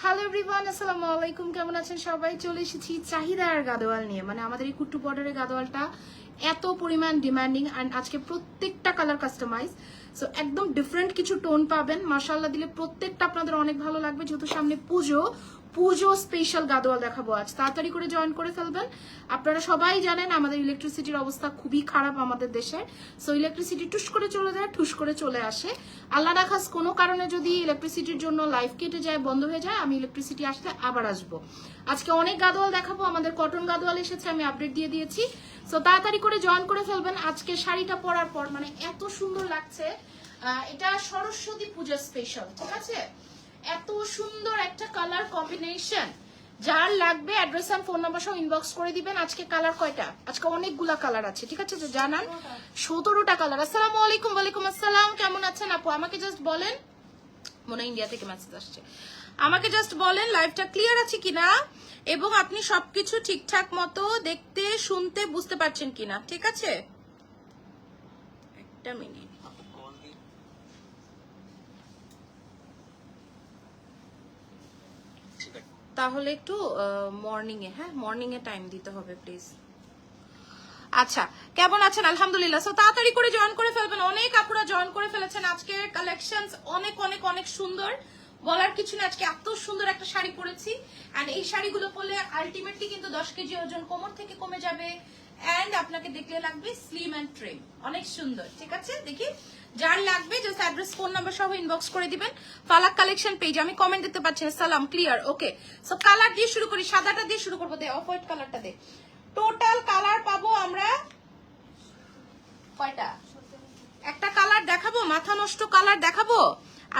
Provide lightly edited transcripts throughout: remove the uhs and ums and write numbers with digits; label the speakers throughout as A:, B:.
A: Hello everyone, আসসালামু আলাইকুম। কেমন আছেন সবাই? চলে এসেছি চাহিদার গাদোয়াল নিয়ে। মানে আমাদের এই কুট্টু বর্ডারের গাদোয়ালটা এত পরিমাণ ডিমান্ডিং, অ্যান্ড আজকে প্রত্যেকটা কালার কাস্টমাইজ। সো একদম ডিফারেন্ট কিছু টোন পাবেন। মাশাআল্লাহ দিলে প্রত্যেকটা আপনাদের অনেক ভালো লাগবে, যেহেতু সামনে পুজো স্পেশাল গাদোয়াল দেখাবো আজ। তাড়াতাড়ি করে জয়েন করে ফেলবেন। আপনারা সবাই জানেন আমাদের ইলেকট্রিসিটির অবস্থা খুবই খারাপ আমাদের দেশে। সো ইলেকট্রিসিটি টুস করে চলে যায়, ঠুস করে চলে আসে। আল্লাহ না খাস কোনো কারণে যদি ইলেকট্রিসিটির জন্য লাইফ কেটে যায়, বন্ধ হয়ে যায়, আমি ইলেকট্রিসিটি আসলে আবার আসবো। আজকে অনেক গাদোয়াল দেখাবো। আমাদের কটন গাদোয়াল এসেছে, আমি আপডেট দিয়ে দিয়েছি। সো তাড়াতাড়ি করে জয়েন করে ফেলবেন। আজকে শাড়িটা পরার পর মানে এত সুন্দর লাগছে। এটা সরস্বতী পূজা স্পেশাল, ঠিক আছে? এত সুন্দর একটা কালার কম্বিনেশন। যার লাগবে অ্যাড্রেস আর ফোন নাম্বার সহ ইনবক্স করে দিবেন। আজকে কালার কয়টা? আজকে অনেকগুলা কালার আছে, ঠিক আছে? জানান 17টা কালার। আসসালামু আলাইকুম। ওয়ালাইকুম আসসালাম। কেমন আছেন আপু? আমাকে জাস্ট বলেন। মনে ইন্ডিয়া থেকে মেসেজ আসছে। আমাকে জাস্ট বলেন লাইভটা ক্লিয়ার আছে কিনা এবং আপনি সবকিছু ঠিকঠাক মতো দেখতে শুনতে বুঝতে পারছেন কিনা, ঠিক আছে? একটা মিনিট। তাহলে একটু মর্নিং এ, হ্যাঁ মর্নিং এ টাইম দিতে হবে প্লিজ। আচ্ছা, কেমন আছেন? আলহামদুলিল্লাহ। সো তাড়াতাড়ি করে জয়েন করে ফেলবেন। অনেক আপুরা জয়েন করে ফেলেছেন। আজকে কালেকশনস অনেক অনেক অনেক সুন্দর, বলার কিছু না। আজকে এত সুন্দর একটা শাড়ি পরেছি, এন্ড এই শাড়িগুলো পরলে আলটিমেটলি কিন্তু 10 কেজি ওজন কোমর থেকে কমে যাবে, এন্ড আপনাকে দেখলে লাগবে স্লিম এন্ড ট্রিম। অনেক সুন্দর, ঠিক আছে? দেখি যার লাগবে জাস্ট অ্যাড্রেস ফোন নাম্বার সহ ইনবক্স করে দিবেন। ফালাক কালেকশন পেজ। আমি কমেন্ট দিতে পারছি না। সালাম, ক্লিয়ার, ওকে। সো কালার দিয়ে শুরু করি। সাদাটা দিয়ে শুরু করবো। দে অফ হোয়াইট কালারটা দে। টোটাল কালার পাবো আমরা কয়টা? একটা কালার দেখাবো, মাথা নষ্ট কালার দেখাবো।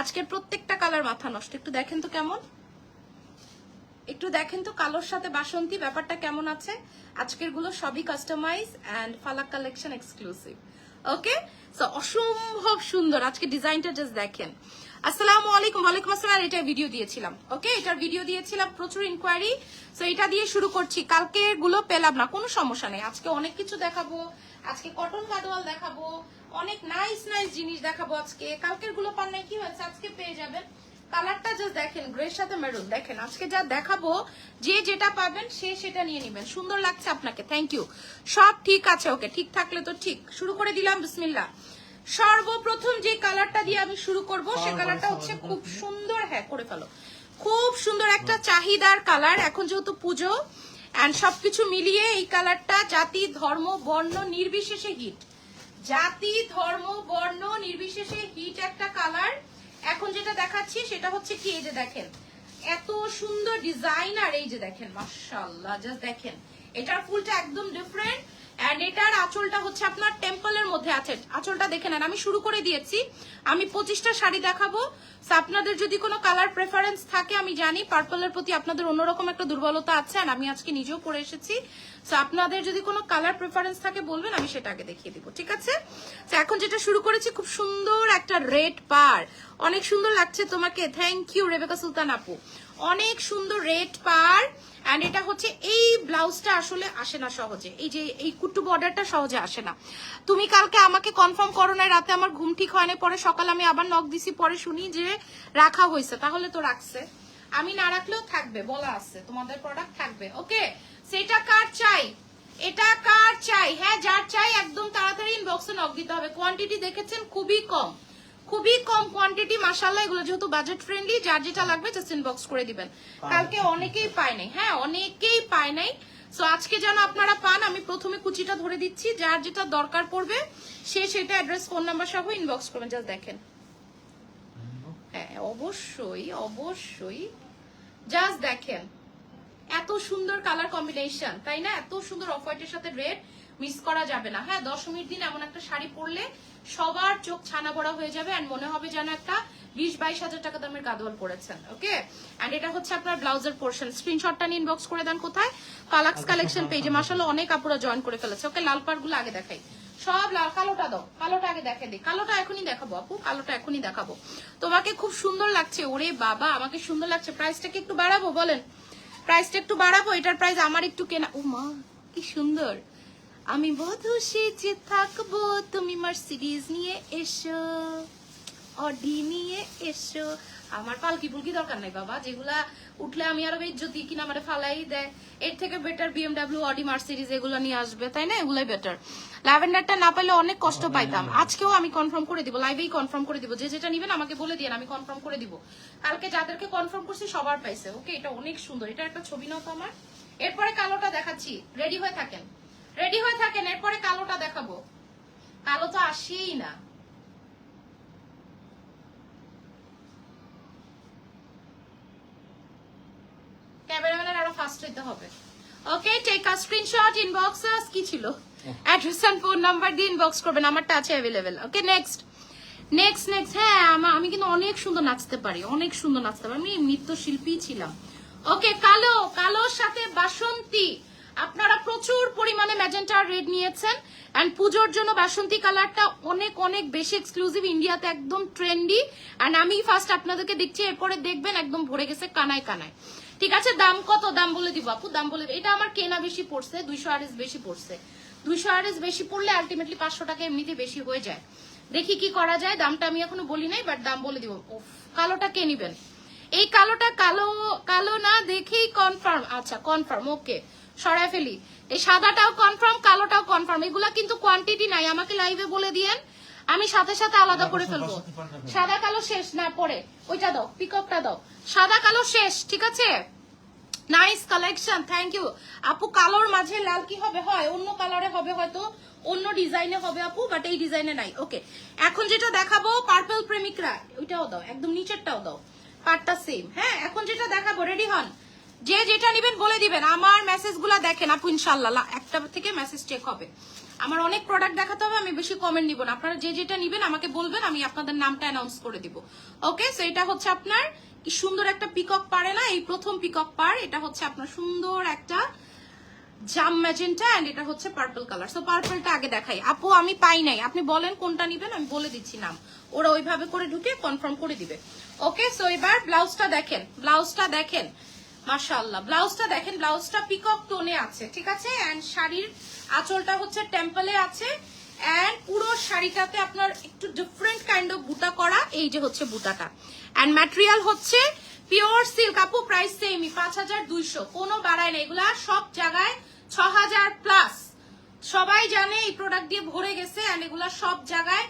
A: আজকের প্রত্যেকটা কালার মাথা নষ্ট। একটু দেখেন তো কেমন, একটু দেখেন তো কালোর সাথে বাসন্তী ব্যাপারটা কেমন আছে। আজকের গুলো সবই customise and Falaq collection exclusive, okay? So অসম্ভব সুন্দর আজকে ডিজাইনটা জাস্ট দেখেন। আসসালামু আলাইকুম। ওয়ালাইকুম আসসালাম। এটা ভিডিও দিয়েছিলাম, ওকে? এটার ভিডিও দিয়েছিলাম, প্রচুর ইনকোয়ারি। সো এটা দিয়ে শুরু করছি। কালকে গুলো পেলাম না, কোনো সমস্যা নেই। আজকে অনেক কিছু দেখাবো। আজকে কটন গাদোয়াল দেখাবো, অনেক নাইস নাইস জিনিস দেখাবো আজকে। কালকের গুলো পান নাই, কি হয়েছে? আজকে পেয়ে যাবেন। কালারটা জাস্ট দেখেন, গ্রের সাথে মেরুন। দেখেন আজকে যা দেখাবো, যে যেটা পাবেন সে সেটা নিয়ে নেবেন। সুন্দর লাগছে আপনাকে, থ্যাংক ইউ। সব ঠিক আছে, ওকে? ঠিক থাকলে তো ঠিক। শুরু করে দিলাম, বিসমিল্লাহ। সর্বপ্রথম যে কালারটা দিয়ে আমি শুরু করব সে কালারটা হচ্ছে খুব সুন্দর, হ্যাঁ করে ফেলো। খুব সুন্দর একটা চাহিদার কালার। এখন যেহেতু পুজো এন্ড সবকিছু মিলিয়ে এই কালারটা জাতি ধর্ম বর্ণ নির্বিশেষে হিট। জাতি ধর্ম বর্ণ নির্বিশেষে হিট একটা কালার। এখন যেটা দেখাচ্ছি সেটা হচ্ছে কি, এই যে দেখেন এত সুন্দর ডিজাইন, আর এই যে দেখেন মাশাআল্লাহ, জাস্ট দেখেন এটার ফুলটা একদম ডিফারেন্ট, এন্ড এটার আঁচলটা হচ্ছে আপনার টেম্পলের মধ্যে আছে। আঁচলটা দেখে নেন। আমি শুরু করে দিয়েছি, আমি 25টা শাড়ি দেখাবো। আপনাদের যদি কোনো কালার প্রেফারেন্স থাকে, আমি জানি পার্পলের প্রতি আপনাদের অন্যরকম একটা দুর্বলতা আছে, আর আমি আজকে নিজেও পরে এসেছি। সো আপনাদের যদি কোনো কালার প্রেফারেন্স থাকে বলবেন, আমি সেটা আগে দেখিয়ে দিব, ঠিক আছে? তো এখন যেটা শুরু করেছি, খুব সুন্দর একটা রেড পার। অনেক সুন্দর লাগছে তোমাকে, থ্যাংক ইউ রেবেকা সুলতান আপু। অনেক সুন্দর রেড পার, এন্ড এটা হচ্ছে এই ব্লাউজটা আসলে আসে না সহজে, এই যে এই কুট্টু বর্ডারটা সহজে আসে না। তুমি কালকে আমাকে কনফার্ম করো না, রাতে আমার ঘুম ঠিক হয় না, পরে সকালে আমি আবার নক দিছি, পরে শুনি যে রাখা হয়েছে। তাহলে তো রাখছে, আমি না রাখলেও থাকবে, বলা আছে তোমাদের প্রোডাক্ট থাকবে, ওকে? সেটা কার চাই, এটা কার চাই? হ্যাঁ যার চাই একদম তাড়াতাড়ি ইনবক্সে নক দিতে হবে। কোয়ান্টিটি দেখেছেন খুবই কম, খুবই কম কোয়ান্টিটি। মাশাআল্লাহ, এগুলো যেহেতু বাজেট ফ্রেন্ডলি, যার যেটা লাগবে জাস্ট ইনবক্স করে দিবেন। কালকে অনেকেই পায় নাই, হ্যাঁ অনেকেই পায় নাই। সো আজকে যেন আপনারা পান, আমি প্রথমে কুচিটা ধরে দিচ্ছি। যার যেটা দরকার পড়বে সে সেটা অ্যাড্রেস ফোন নাম্বার সহ ইনবক্স করবেন। জাস্ট দেখেন, হ্যাঁ অবশ্যই অবশ্যই, জাস্ট দেখেন এত সুন্দর কালার কম্বিনেশন, তাই না? এত সুন্দর অফ হোয়াইটের সাথে রেড, মিস করা যাবে না। হ্যাঁ দশমীর দিন এমন একটা শাড়ি পরলে সবার চোখ ছানা বড়া হয়ে যাবে, এন্ড মনে হবে যেন একটা 20-22 হাজার টাকা দামের গাদোয়াল পরেছেন, ওকে? এন্ড এটা হচ্ছে আপনার ব্লাউজের পোর্শন। স্ক্রিনশটটা নিয়ে ইনবক্স করে দেন। কোথায়? ফালাক্স কালেকশন পেজে। মাশাআল্লাহ অনেক আপুরা জয়েন করে ফেলেছে, ওকে? লাল পাড়গুলো আগে দেখাই, সব লাল। কালোটা দাও, কালোটা আগে দেখে দিই। কালোটা এখনই দেখাবো আপু, কালোটা এখনই দেখাবো। তোমাকে খুব সুন্দর লাগছে, ওরে বাবা আমাকে সুন্দর লাগছে। প্রাইসটা কি একটু বাড়াবো বলেন? প্রাইসটা একটু বাড়াবো। এটার প্রাইস আমার একটু কেনা, ও মা কি সুন্দর। আমি বধূ সেজে থাকবো, তুমি মার্সিডিজ নিয়ে এসো। অডি নিয়ে এসো। আমার পালকি পুলকি দরকার নাই বাবা, যেগুলা উঠলে আমি আরো ইজ্জত কিনা আমার ফালাই দেয়। এর থেকে বেটার বিএমডাব্লিউ, অডি, মার্সিডিজ এগুলো নিয়ে আসবে, তাই না? এগুলাই বেটার। ল্যাভেন্ডারটা না পাইলে অনেক কষ্ট পাইতাম। আজকেও আমি কনফার্ম করে দিব, লাইভেই কনফার্ম করে দিব। যে যেটা নিবেন আমাকে বলে দিন, আমি কনফার্ম করে দিব। কালকে যাদেরকে কনফার্ম করছি সবার পাইছে। ওকে, এটা অনেক সুন্দর। এটা একটা ছবি নাও তো আমার। এরপরে কালোটা দেখাচ্ছি, রেডি হয়ে থাকেন, রেডি হয়ে থাকেন। এরপরে কালোটা দেখাবো। কালো তো আসেই না। ক্যামেরাম্যানের আরো ফাস্ট হইতে হবে। ওকে, টেক আ স্ক্রিনশট, ইনবক্স কি ছিল, অ্যাড্রেস এন্ড ফোন নাম্বার দিয়ে ইনবক্স করবেন, আমারটা আছে অ্যাভেলেবেল। ওকে, নেক্সট নেক্সট নেক্সট। হ্যাঁ, আমি কিন্তু অনেক সুন্দর নাচতে পারি, অনেক সুন্দর নাচতে পারি, আমি নৃত্যশিল্পী ছিলাম। ওকে, কালো, কালোর সাথে বাসন্তী। আপনারা প্রচুর পরিমাণে ম্যাজেন্টা আর রেড নিয়েছেন, এন্ড পুজোর জন্য বাসন্তী কালারটা অনেক অনেক বেশি এক্সক্লুসিভ, ইন্ডিয়াতে একদম ট্রেন্ডি। এন্ড আমি ফার্স্ট আপনাদেরকে দেখছি, এরপরে দেখবেন একদম ভরে গেছে কানায় কানায়। ঠিক আছে, দাম কত? দাম বলে দিব আপু, দাম বলে। এটা আমার কেনা বেশি পড়ছে, 200 আরএস বেশি পড়ছে। 200 আরএস বেশি পড়লে আলটিমেটলি 500 টাকা এমনিতে বেশি হয়ে যায়। দেখি কি করা যায়, দামটা আমি এখনো বলি নাই, বাট দাম বলে দিব। কালোটা কে নিবেন? এই কালোটা, কালো কালো না দেখেই কনফার্ম। আচ্ছা, কনফার্ম। ওকে, সরাই ফেলি। এই সাদাটাও কনফার্ম, কালোটাও কনফার্ম। এগুলা কিন্তু কোয়ান্টিটি নাই, আমাকে লাইভে বলে দিয়েন, আমি সাথে সাথে আলাদা করে ফেলবো। সাদা কালো শেষ না, পরে ওইটা দাও, পিকআপটা দাও। সাদা কালো শেষ, ঠিক আছে? নাইস কালেকশন, থ্যাংক ইউ আপু। কালোর মাঝে লাল কি হবে? হয় অন্য কালারে হবে, হয়তো অন্য ডিজাইনে হবে আপু, বাট এই ডিজাইনে নাই। ওকে, এখন যেটা দেখাবো পার্পল প্রেমিকরা, ওইটাও দাও, একদম নিচেরটাও দাও, পার্টটা সেম। হ্যাঁ, এখন যেটা দেখাবো, রেডি হন। যে যেটা নিবেন বলে দিবেন। আমার মেসেজ গুলা দেখেন আপু, ইনশাল্লাহ একটা থেকে মেসেজ চেক হবে। আমার অনেক প্রোডাক্ট দেখাতে হবে, আমি বেশি কমেন্ট নিব না। আপনারা যে যেটা নিবেন আমাকে বলবেন, আমি আপনাদের নামটা অ্যানাউন্স করে দিব। ওকে, সো এটা হচ্ছে আপনার কি সুন্দর একটা পিকক পারে না, এই প্রথম পিকক পার। এটা হচ্ছে আপনার সুন্দর একটা জাম ম্যাজেন্টা, এন্ড এটা হচ্ছে পার্পল কালার। সো পার্পলটা আগে দেখাই আপু, আমি পাই নাই, আপনি বলেন কোনটা নিবেন, আমি বলে দিচ্ছি নাম, ওরা ওইভাবে করে ঢুকে কনফার্ম করে দিবে। ওকে, সো এবার ব্লাউজটা দেখেন, ব্লাউজটা দেখেন, মাশাআল্লাহ ব্লাউজটা দেখেন। ব্লাউজটা পিকক টোনে আছে, ঠিক আছে? এন্ড শাড়ির আঁচলটা হচ্ছে টেম্পলে আছে, এন্ড পুরো শাড়িটাতে আপনার একটু ডিফারেন্ট কাইন্ড অফ বুটা করা। এই যে হচ্ছে বুটাটা, এন্ড ম্যাটেরিয়াল হচ্ছে পিওর সিল্ক আপু। প্রাইস সেমই 5200, কোনো বাড়ায় না। এগুলা সব জায়গায় 6000 প্লাস, সবাই জানে এই প্রোডাক্ট দিয়ে ভরে গেছে, এন্ড এগুলা সব জায়গায়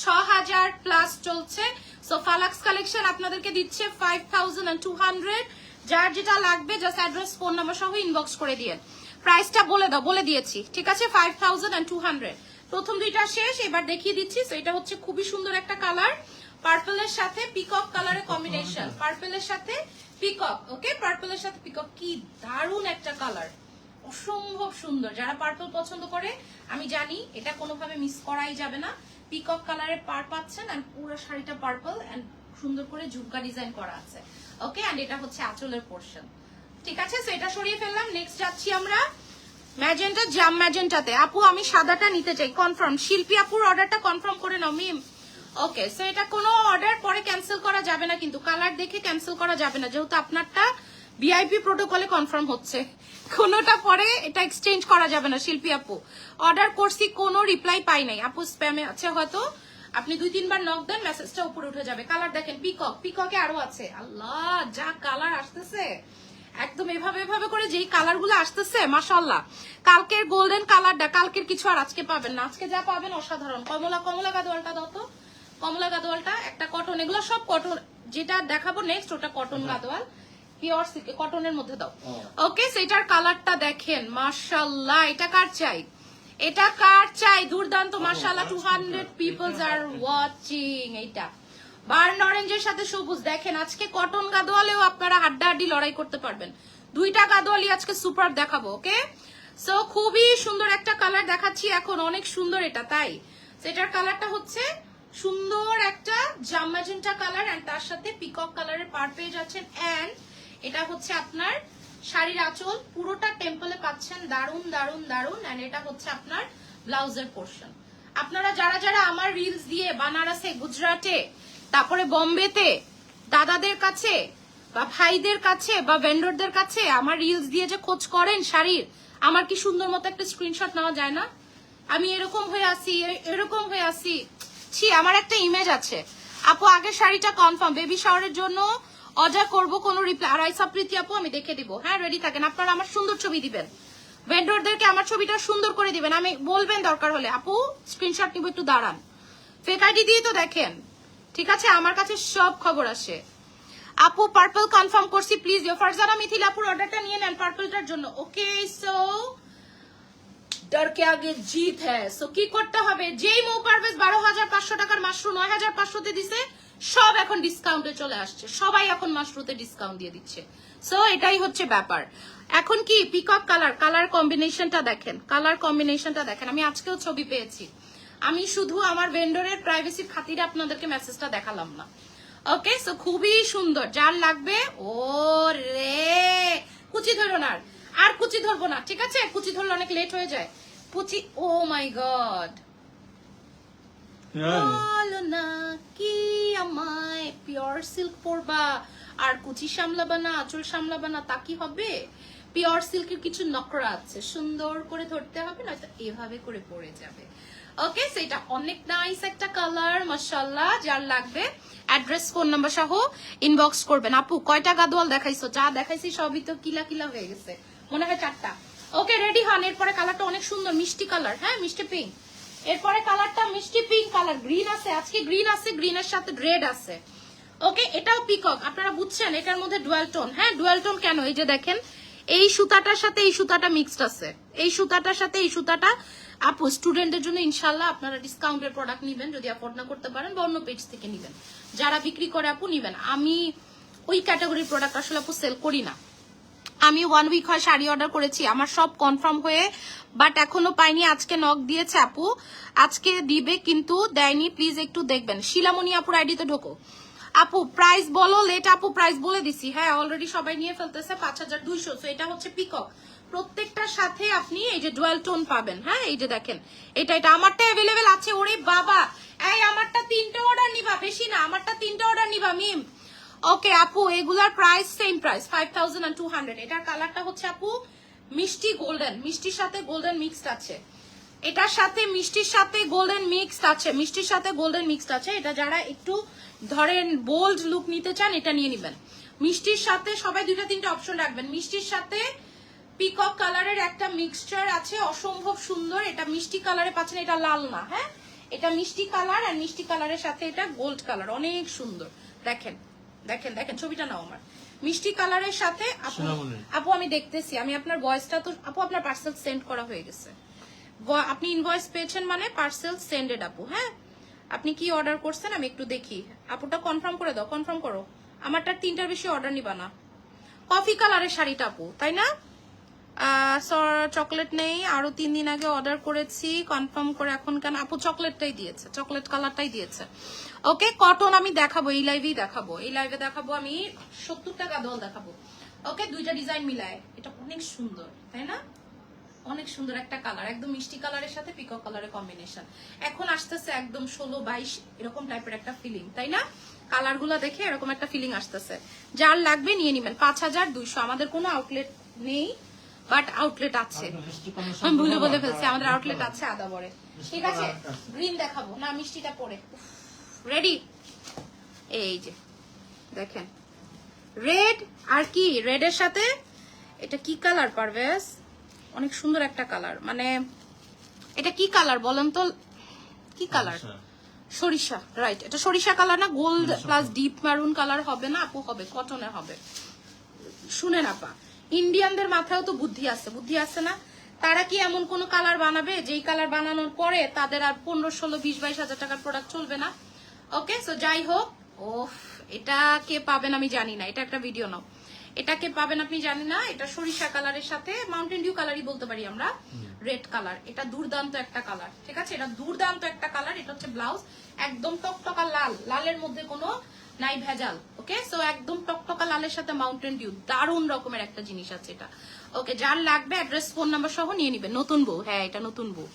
A: 6000 প্লাস চলছে। সো ফালাক্স কালেকশন আপনাদেরকে দিচ্ছে 5200। যার যেটা লাগবে জাস্ট অ্যাড্রেস, ফোন নাম্বার সহ ইনবক্স করে দিয়েন। প্রাইসটা বলে দাও, বলে দিয়েছি, ঠিক আছে? 5200। প্রথম দুইটা শেষ, এবার দেখিয়ে দিচ্ছি। সো এটা হচ্ছে খুবই সুন্দর একটা কালার, পার্পলের সাথে পিকক কালারের কম্বিনেশন, পার্পলের সাথে পিকক। ওকে, পার্পলের সাথে পিকক, কি দারুণ একটা কালার, অসম্ভব সুন্দর। যারা পার্পল পছন্দ করে, আমি জানি এটা কোনোভাবে মিস করাই যাবে না। পিকক কালারের পার পাচ্ছেন, এন্ড পুরো শাড়িটা পার্পল, এন্ড সুন্দর করে ঝুমকা ডিজাইন করা আছে। ওকে, এন্ড এটা হচ্ছে আঁচলের পোর্শন, ঠিক আছে? সো এটা সরিয়ে ফেললাম। নেক্সট যাচ্ছি আমরা ম্যাজেন্টা, জাম ম্যাজেন্টাতে। আপু আমি সাদাটা নিতে চাই, কনফার্ম। শিল্পী আপুর অর্ডারটা কনফার্ম করে নাও মিম। ওকে, সো এটা কোনো অর্ডার পরে ক্যান্সেল করা যাবে না, কিন্তু কালার দেখে ক্যান্সেল করা যাবে না, যেহেতু আপনারটা ভিআইপি প্রোটোকলে কনফার্ম হচ্ছে। কোনোটা পরে এটা এক্সচেঞ্জ করা যাবে না। শিল্পী আপু অর্ডার করছি, কোনো রিপ্লাই পাই নাই আপু, স্প্যামে আছে হয়তো, আপনি 2-3 বার নক দেন, মেসেজটা উপরে উঠে যাবে। কালার দেখেন, পিকক, পিককে আরো আছে। আল্লাহ, যা কালার আসতেছে, একদম এভাবে এভাবে করে যেই কালার গুলো আসতেছে, মাশাআল্লাহ। কালকের গোল্ডেন কালারটা, কালকের কিছু আর আজকে পাবেন না, আজকে যা পাবেন অসাধারণ। কমলা, কমলা গাদোয়ালটা দাও তো, কমলা গাদোয়ালটা একটা কটন, এগুলো সব কটন। যেটা দেখাবো নেক্সট ওটা কটন গাদোয়াল, পিওর কটনের মধ্যে দাও। ওকে, সেটার কালারটা দেখেন, মাশাআল্লাহ। এটা কার চাই? এটা কার চাই? দুর্দান্ত, মাশাআল্লাহ। 200 পিপলস আর ওয়াচিং। এইটা বার্ন অরেঞ্জের সাথে সবুজ দেখেন। আজকে কটন গাদোয়ালেও আপনারা হাড্ডাহাড্ডি লড়াই করতে পারবেন। দুইটা গাদোয়ালই আজকে সুপার দেখাবো। ওকে, সো খুবই সুন্দর একটা কালার দেখাচ্ছি এখন, অনেক সুন্দর এটা, তাই সেটার কালারটা হচ্ছে সুন্দর একটা জাম ম্যাজেন্টা কালার, এন্ড তার সাথে পিকক কালারের পার পেয়ে যাচ্ছেন। এন্ড এটা হচ্ছে আপনার শাড়ির আঁচল, পুরোটা টেম্পলে পাচ্ছেন, দারুন দারুন দারুন। এন্ড এটা হচ্ছে আপনার ব্লাউজের পোর্শন। আপনারা যারা যারা আমার রিলস দিয়ে বানারসে, গুজরাটে, তারপরে বম্বেতে দাদাদের কাছে বা ভাইদের কাছে বা ভেন্ডরদের কাছে আমার রিলস দিয়ে যে খোঁজ করেন শাড়ির, আমার কি সুন্দর মতো একটা স্ক্রিনশট নেওয়া যায় না? আমি এরকম হয়ে আসি, এরকম হয়ে আসি, ছি, আমার একটা ইমেজ আছে। আপু আগের শাড়িটা কনফার্ম, বেবি শাওয়ারের জন্য অর্ডার করব, কোনো রিপ্লাই। আর আইসা প্রীতি আপু আমি দেখে দিব, হ্যাঁ রেডি থাকেন। আপনারা আমার সুন্দর ছবি দিবেন, ভেন্ডরদেরকে আমার ছবিটা সুন্দর করে দিবেন, আমি বলবেন দরকার হলে আপু স্ক্রিনশট নিব, একটু দাঁড়ান। ফেক আইডি দিয়ে তো দেখেন, ঠিক আছে, আমার কাছে সব খবর আসে। আপু পার্পল কনফার্ম করছি, প্লিজ ফারজানা মিথিলা আপুর অর্ডারটা নিয়ে নেন পার্পলটার জন্য। ওকে সো ডর কে আগে জিত হ্যাঁ। সো কি করতে হবে, যেই মৌ পারভেজ 12,500 টাকার মাশরু 9,500 তে দিছে, সব এখন ডিসকাউন্টে চলে আসছে, সবাই এখন মাশরুতে ডিসকাউন্ট দিয়ে দিচ্ছে। সো এটাই হচ্ছে ব্যাপার। এখন কি পিকক কালার, কালার কম্বিনেশনটা দেখেন, কালার কম্বিনেশনটা দেখেন। আমি আজকেও ছবি পেয়েছি, আমি শুধু আমার ভেন্ডরের প্রাইভেসির খাতিরে আপনাদেরকে মেসেজটা দেখালাম না। ওকে সো খুবই সুন্দর, যার লাগবে। ও রে কুচি ধরো না, আর কুচি ধরবো না, ঠিক আছে, কুচি ধরলে অনেক লেট হয়ে যায়। কুচি, ও মাই গড, বলো না কি আমায় পিওর সিল্ক পরবা আর কুচি সামলাবা না, আঁচল সামলাবা না, তা কি হবে? পিওর সিল্কের কিছু নকরা আছে, সুন্দর করে ধরতে হবে, নয়তো এভাবে করে পড়ে যাবে। ওকে সেটা অনেক নাইস একটা কালার, মাশাআল্লাহ। যার লাগবে অ্যাড্রেস ফোন নাম্বার সহ ইনবক্স করবেন। আপু কয়টা গাদোয়াল দেখাইছো? যা দেখাইছি সবই তো কিলা কিলা হয়ে গেছে, মনে হয় 4টা। ওকে রেডি হন, এরপরে কালারটা অনেক সুন্দর, মিষ্টি কালার, হ্যাঁ মিষ্টি পিঙ্ক। এরপরে কালারটা মিষ্টি পিঙ্ক কালার, গ্রিন আছে আজকে, গ্রিন আছে, গ্রিনের সাথে রেড আছে। ওকে এটাও পিকক, আপনারা বুঝছেন এটার মধ্যে ডুয়াল টোন। হ্যাঁ ডুয়াল টোন কেন, এই যে দেখেন এই সুতাটার সাথে এই সুতাটা মিক্সড আছে, এই সুতাটার সাথে এই সুতাটা। আপু স্টুডেন্টদের জন্য ইনশাল্লাহ আপনারা ডিসকাউন্টের প্রোডাক্ট নিবেন, যদি অ্যাফোর্ড না করতে পারেন, বা অন্য পেজ থেকে নিবেন, যারা বিক্রি করে আপু নিবেন। আমি ওই ক্যাটাগরির প্রোডাক্ট আসলে আপু সেল করি না। আমি 1 উইক হয় শাড়ি অর্ডার করেছি, আমার সব কনফার্ম হয়ে, বাট এখনো পাইনি। আজকে নক দিয়েছে আপু, আজকে দিবে কিন্তু দেয়নি, প্লিজ একটু দেখবেন। শিলামণি আপুর আইডিতে ঢোকো। আপু প্রাইস বলো, লেট আপু প্রাইস বলে দিছি, হ্যাঁ অলরেডি সবাই নিয়ে ফেলতেছে, 5,200। তো এটা হচ্ছে পিকক, প্রত্যেকটার সাথে আপনি এই যে ডুয়াল টোন পাবেন। হ্যাঁ এই যে দেখেন, এটা আমারটা অ্যাভেলেবেল আছে। ওরে বাবা, এই আমারটা 3টে অর্ডার নিবা, বেশি না, আমারটা 3টে অর্ডার নিবা মিম। ওকে আপু এগুলার প্রাইস সেম প্রাইস 5,200। এটার কালারটা হচ্ছে আপু মিষ্টি গোল্ডেন, মিষ্টির সাথে গোল্ডেন মিক্সড আছে, এটার সাথে মিষ্টির সাথে গোল্ডেন মিক্সড আছে, মিষ্টির সাথে গোল্ডেন মিক্সড আছে। এটা যারা একটু ধরেন বোল্ড লুক নিতে চান এটা নিয়ে নেবেন। মিষ্টির সাথে সবাই 2-3টে অপশন রাখবেন। মিষ্টির সাথে পিকক কালারের একটা মিক্সচার আছে, অসম্ভব সুন্দর। এটা মিষ্টি কালারে পাচ্ছেন, এটা লাল না, হ্যাঁ এটা মিষ্টি কালার, আর মিষ্টি কালারের সাথে এটা গোল্ড কালার, অনেক সুন্দর। দেখেন দেখেন দেখেন ছবিটা নাও আমার, মিষ্টি কালারের সাথে। আপু আমি দেখতেছি, আমি আপনার ভয়েসটা তো আপু আপনার পার্সেল সেন্ড করা হয়ে গেছে, আপনি ইনভয়েস পেয়েছেন মানে পার্সেল সেন্ডেড আপু। হ্যাঁ আপনি কি অর্ডার করছেন আমি একটু দেখি, আপুটা কনফার্ম করে দাও, কনফার্ম করো। আমারটা 3টার বেশি অর্ডার নিবা না। কফি কালারের শাড়িটা আপু, তাই না? চকলেট নেই, আরো 3 দিন আগে অর্ডার করেছি, কনফার্ম করে এখন কেন? আপু চকলেটটাই দিয়েছে, চকলেট কালারটাই দিয়েছে। ওকে কটন আমি দেখাবো, এই লাইভেই দেখাবো, এই লাইভে দেখাবো আমি 70টা গাদোয়াল দেখাবো। ওকে 2টা ডিজাইন মিলায়, এটা অনেক সুন্দর তাই না? অনেক সুন্দর একটা কালার, একদম মিষ্টি কালারের সাথে পিকক কালারের কম্বিনেশন। এখন আসতেছে একদম 16-22 এরকম টাইপের একটা ফিলিং, তাই না? কালার গুলা দেখে এরকম একটা ফিলিং আসতেছে। যার লাগবে নিয়ে নিবেন, 5,200। আমাদের কোনো আউটলেট নেই, বাট আউটলেট আছে, আমি ভুলে বলে ফেলছি, আমাদের আউটলেট আছে আদাবরে। ঠিক আছে গ্রিন দেখাবো না, মিষ্টিটা পরে রেডি। এই যে দেখেন রেড, আর কি রেডের সাথে এটা কি কালার পারভেজ, অনেক সুন্দর একটা কালার। মানে এটা কি কালার বলেন তো, কি কালার? সরিষা, রাইট, এটা সরিষা কালার না, gold plus deep maroon colour হবে না আপু? হবে, কটনের হবে। শুনেন আপা, ইন্ডিয়ানদের মাথায়ও তো বুদ্ধি আছে, বুদ্ধি আছে না? তারা কি এমন কোন কালার বানাবে যেই কালার বানানোর পরে তাদের আর 15, 16, 20, 22 হাজার টাকার প্রোডাক্ট চলবে না? ওকে সো যাই হোক, ওফ এটা কে পাবেন আমি জানি না, এটা একটা ভিডিও নাও, এটাকে পাবেন আপনি জানি না। এটা সরিষা কালারের সাথে মাউন্টেন ডিউ কালারই বলতে পারি আমরা, রেড কালার। এটা দুর্দান্ত একটা কালার, ঠিক আছে, এটা দুর্দান্ত একটা কালার। এটা হচ্ছে ব্লাউজ, একদম টকটকা লাল, লালের মধ্যে কোনো নাই ভেজাল। ওকে সো একদম টকটকা লালের সাথে মাউন্টেন ডিউ, দারুণ রকমের একটা জিনিস আছে এটা। ওকে যার লাগবে অ্যাড্রেস ফোন নাম্বার সহ নিয়ে নিবেন। নতুন বউ, হ্যাঁ এটা নতুন বউ,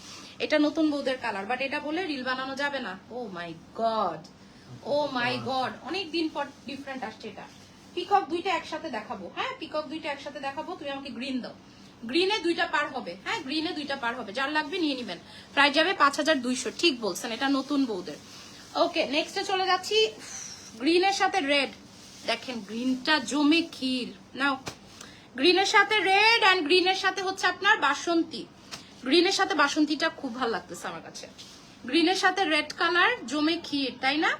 A: এটা নতুন বউদের কালার, বাট এটা বলে রিল বানানো যাবে না। ও my god, O my god, অনেকদিন পর ডিফারেন্ট আসছে এটা। পিকক 2টা একসাথে দেখাবো, হ্যাঁ পিকক 2টা একসাথে দেখাবো। তুমি আমাকে গ্রিন দাও, গ্রিনে 2টা পার হবে, হ্যাঁ গ্রিনে 2টা পার হবে। যার লাগবে নিয়ে নিবেন, প্রাইস যাবে 5,200। ঠিক বলছেন, এটা নতুন বউদের। ওকে নেক্সটে চলে যাচ্ছি গ্রিনের সাথে রেড। দেখেন গ্রিনটা জমে ক্ষীর। নাও গ্রিনের সাথে রেড এন্ড গ্রিনের সাথে হচ্ছে আপনার বাসন্তী। গ্রিনের সাথে বাসন্তীটা খুব ভালো লাগতেছে আমার কাছে। গ্রিনের সাথে রেড কালার জমে ক্ষীর, তাই না?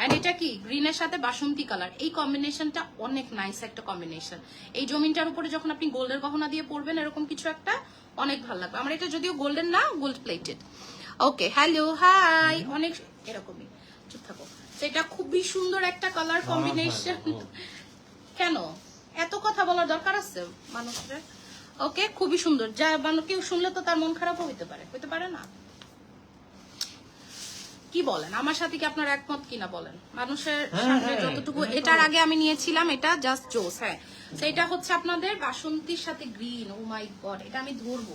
A: এন্ড এটা কি গ্রিনের সাথে বাসন্তী কালার, এই কম্বিনেশনটা অনেক নাইস একটা কম্বিনেশন। এই জমিনটার উপরে যখন আপনি গোল্ডের গহনা দিয়ে পরবেন এরকম কিছু একটা, অনেক ভালো লাগবে। আমার এটা যদিও গোল্ডেন না, gold plated. Okay hello hi, অনেক এরকমই, চুপ থাকো। সেটা খুবই সুন্দর একটা কালার কম্বিনেশন। কেন এত কথা বলার দরকার আছে মানুষের? ওকে খুবই সুন্দর, যা মানে কেউ শুনলে তো তার মন খারাপও হইতে পারে, হইতে পারে না? কি বলেন, আমার সাথে কি আপনার একমত কিনা বলেন? মানুষের সামনে যতটুকু, এটার আগে আমি নিয়েছিলাম এটা জাস্ট জোস। হ্যাঁ সেটা হচ্ছে আপনাদের বাসন্তীর সাথে গ্রিন। ও মাই গড, এটা আমি ধরবো,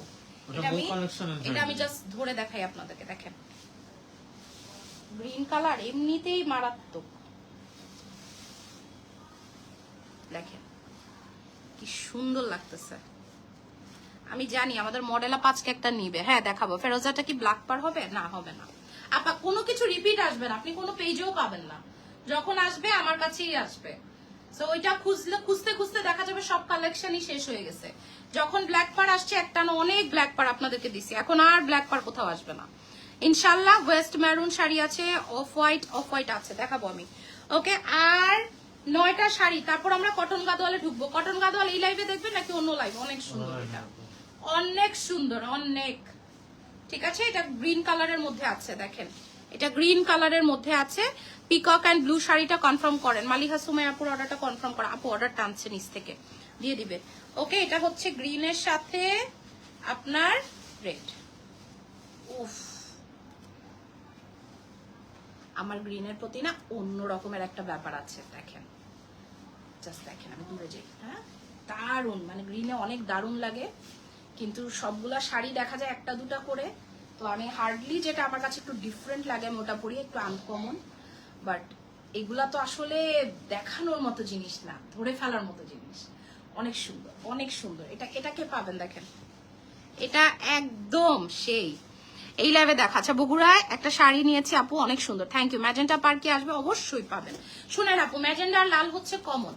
A: এটা আমি জাস্ট ধরে দেখাই আপনাদেরকে। দেখেন গ্রিন কালার এমনিতেই মারাত্মক, দেখেন কি সুন্দর লাগতেছে। আমি জানি আমাদের মডেলা 5কে একটা নিবে। হ্যাঁ দেখাবো। ফেরোজাটা কি ব্ল্যাক পার হবে? না হবে না আপা, কোনো কিছু রিপিট আসবে না, আপনি কোনো পেজেও পাবেন না। যখন আসবে আমার কাছেই আসবে। সো ওইটা খুঁজতে খুঁজতে দেখা যাবে সব কালেকশনই শেষ হয়ে গেছে। যখন ব্ল্যাক পার আসছে একটা না অনেক ব্ল্যাক পার আপনাদেরকে দিছি, এখন আর ব্ল্যাক পার কোথাও আসবে না ইনশাল্লাহ। ওয়েস্ট মেরুন শাড়ি আছে, অফ হোয়াইট আছে, দেখাবো আমি। ওকে আর 9টা শাড়ি, তারপর আমরা কটন গাদোয়ালে ঢুকবো। কটন গাদোয়াল এই লাইভে দেখবেন নাকি অন্য লাইভ? অনেক সুন্দর, এটা অনেক সুন্দর, অনেক ঠিক আছে। এটা গ্রিন কালারের মধ্যে আছে, দেখেন এটা গ্রিন কালারের মধ্যে আছে। পিকক এন্ড ব্লু শাড়িটা কনফার্ম করেন। মালিহা সুমাই আপুর অর্ডারটা কনফার্ম করা। আপু অর্ডার টানছে নিচ থেকে, দিয়ে দিবে। ওকে এটা হচ্ছে গ্রিনের সাথে আপনার রেড। উফ আমার গ্রিনের প্রতি না অন্য রকমের একটা ব্যাপার আছে। দেখেন জাস্ট দেখেন, আমি দূরে যাই। হ্যাঁ দারুন, মানে গ্রিনে অনেক দারুন লাগে, কিন্তু সবগুলা শাড়ি দেখা যায় একটা দুটা করে। তো আমি হার্ডলি যেটা আমার কাছে একটু ডিফারেন্ট লাগে আমি ওটা পরি, একটু আনকমন। বাট এগুলা তো আসলে দেখানোর মতো জিনিস না, ধরে ফেলার মতো জিনিস। অনেক সুন্দর, অনেক সুন্দর। এটাকে পাবেন, দেখেন এটা একদম সেই এই লাইভে দেখাচ্ছে। বগুড়ায় একটা শাড়ি নিয়েছি আপু, অনেক সুন্দর। Thank you. ম্যাজেন্টা পার্কে আসবে, অবশ্যই পাবেন। শুনেন আপু, ম্যাজেন্ডার লাল হচ্ছে কমন,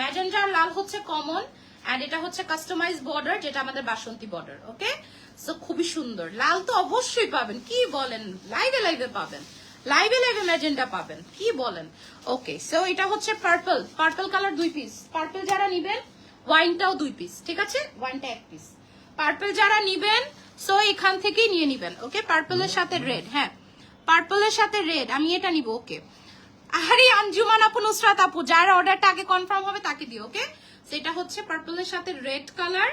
A: ম্যাজেন্ডার লাল হচ্ছে কমন। এন্ড এটা হচ্ছে কাস্টমাইজ বর্ডার, যেটা আমাদের বাসন্তী বর্ডার। ওকে সো খুবই সুন্দর। লাল তো অবশ্যই পাবেন, কি বলেন, লাইভে পাবেন, লাইভে ম্যাজেন্ডা পাবেন, কি বলেন। ওকে সো এটা হচ্ছে পার্পল কালার 2 পিস। পার্পল যারা নিবেন, ওয়াইনটাও 2 পিস, ঠিক আছে, ওয়াইনটা 1 পিস। পার্পল যারা নিবেন সো এখান থেকেই নিয়ে নিবেন। ওকে পার্পলের সাথে রেড, হ্যাঁ পার্পলের সাথে রেড, আমি এটা নিব। ওকে আরে আঞ্জুমান আপু, নুসরাত আপু, যার অর্ডারটা আগে কনফার্ম হবে তাকে দিও। ওকে সেটা হচ্ছে পার্পলের সাথে রেড কালার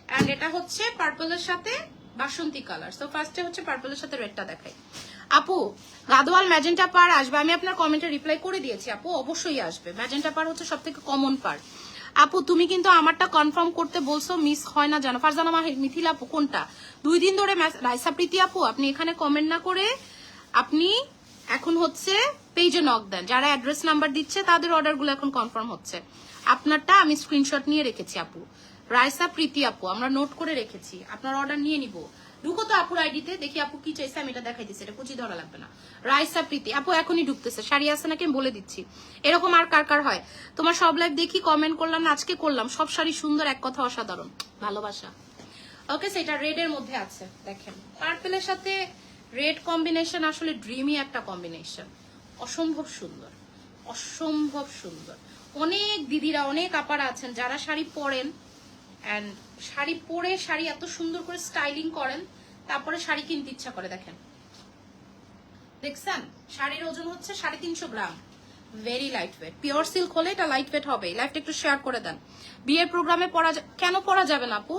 A: এন্ড এটা হচ্ছে পার্পলের সাথে বাসন্তী কালার। সো ফার্স্টে হচ্ছে পার্পলের সাথে রেডটা দেখাই। আপু গাদোয়াল ম্যাজেন্টা পার আসবে, আমি আপনার কমেন্টে রিপ্লাই করে দিয়েছি আপু, অবশ্যই আসবে। ম্যাজেন্টা পার হচ্ছে সবথেকে কমন পার। আপু তুমি কিন্তু আমারটা কনফার্ম করতে বলছো, মিস হয় না জানো। ফারজানা মিথিলা আপু কোনটা? 2 দিন ধরে রাইসা প্রীতি আপু আপনি এখানে কমেন্ট না করে আপনি এখন হচ্ছে পেজে নক দেন। যারা অ্যাড্রেস নাম্বার দিচ্ছে তাদের অর্ডারগুলো এখন কনফার্ম হচ্ছে। আপনারটা আমি স্ক্রিনশট নিয়ে রেখেছি আপু, রাইসা প্রীতি আপু, আমরা নোট করে রেখেছি। আপনার অর্ডার নিয়ে নিব। ঢুকো তো আপুর আইডিতে, দেখি আপু কি চাইছে, আমি এটা দেখাই দিচ্ছি। এটা কুচি ধরা লাগবে না। রাইসা প্রীতি আপু এখনই ঢুকতেছে। শাড়ি আছে নাকি আমি বলে দিচ্ছি। এরকম আর কার কার হয়? তোমার সব লাইভ দেখি, কমেন্ট করলাম না, আজকে করলাম। সব শাড়ি সুন্দর, এক কথা অসাধারণ, ভালোবাসা। ওকে সেটা রেড এর মধ্যে আছে, দেখেন পার্পলের সাথে রেড কম্বিনেশন আসলে ড্রিমি একটা কম্বিনেশন, অসম্ভব সুন্দর, অসম্ভব সুন্দর। অনেক দিদিরা, অনেক আপারা আছেন যারা শাড়ি পরেন এন্ড শাড়ি পরে শাড়ি এত সুন্দর করে স্টাইলিং করেন, তারপরে শাড়ি কিনতে ইচ্ছা করে। দেখেন দেখছেন, শাড়ির ওজন হচ্ছে 350 gram, very light weight. Pure silk হলে এটা লাইট ওয়েট হবে। লাইভটা একটু শেয়ার করে দেন। বিয়ের প্রোগ্রামে পরা কেন পরা যাবে না আপু?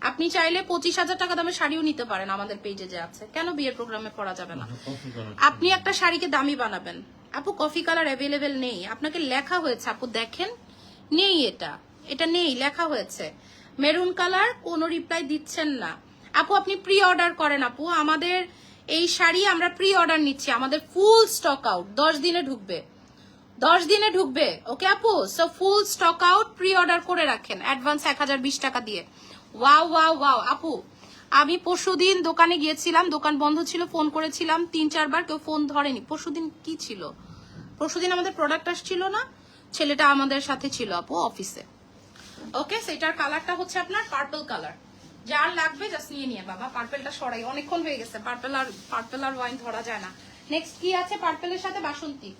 A: আপনি চাইলে 25,000 টাকা দামের শাড়িও নিতে পারেন, আমাদের পেজে যে আছে। কেন বিয়ের প্রোগ্রামে পরা যাবে না? আপনি একটা শাড়িকে দামি বানাবেন আপু। কফি কালার অ্যাভেলেবেল নেই, আপনাকে লেখা হয়েছে আপু, দেখেন নেই, এটা নেই, লেখা হয়েছে। মেরুন কালার কোনো রিপ্লাই দিচ্ছেন না আপু। আপনি প্রি অর্ডার করেন আপু, আমাদের এই শাড়ি আমরা প্রি অর্ডার নিচ্ছি, আমাদের ফুল স্টক আউট, 10 দিনে ঢুকবে, 10 দিনে ঢুকবে। ওকে আপু so full stock out, pre order করে রাখেন অ্যাডভান্স 1020 টাকা দিয়ে। ওয়াও ওয়াও ওয়াও আপু, আমি পরশুদিন দোকানে গিয়েছিলাম, দোকান বন্ধ ছিল, ফোন করেছিলাম 3-4 বার, কেউ ফোন ধরেনি। পরশুদিন কি ছিল? পরশুদিন আমাদের প্রোডাক্ট আসছিল না, ছেলেটা আমাদের সাথে ছিল আপু অফিসে। ওকে, সেটার কালারটা হচ্ছে আপনার পার্পল কালার। যার লাগবে জাস্ট নিয়ে বাবা। পার্পলটা সরাই, অনেকক্ষণ হয়ে গেছে, পার্পল আর ওয়াইন ধরা যায় না। নেক্সট কি আছে? পার্পলের সাথে বাসন্তী।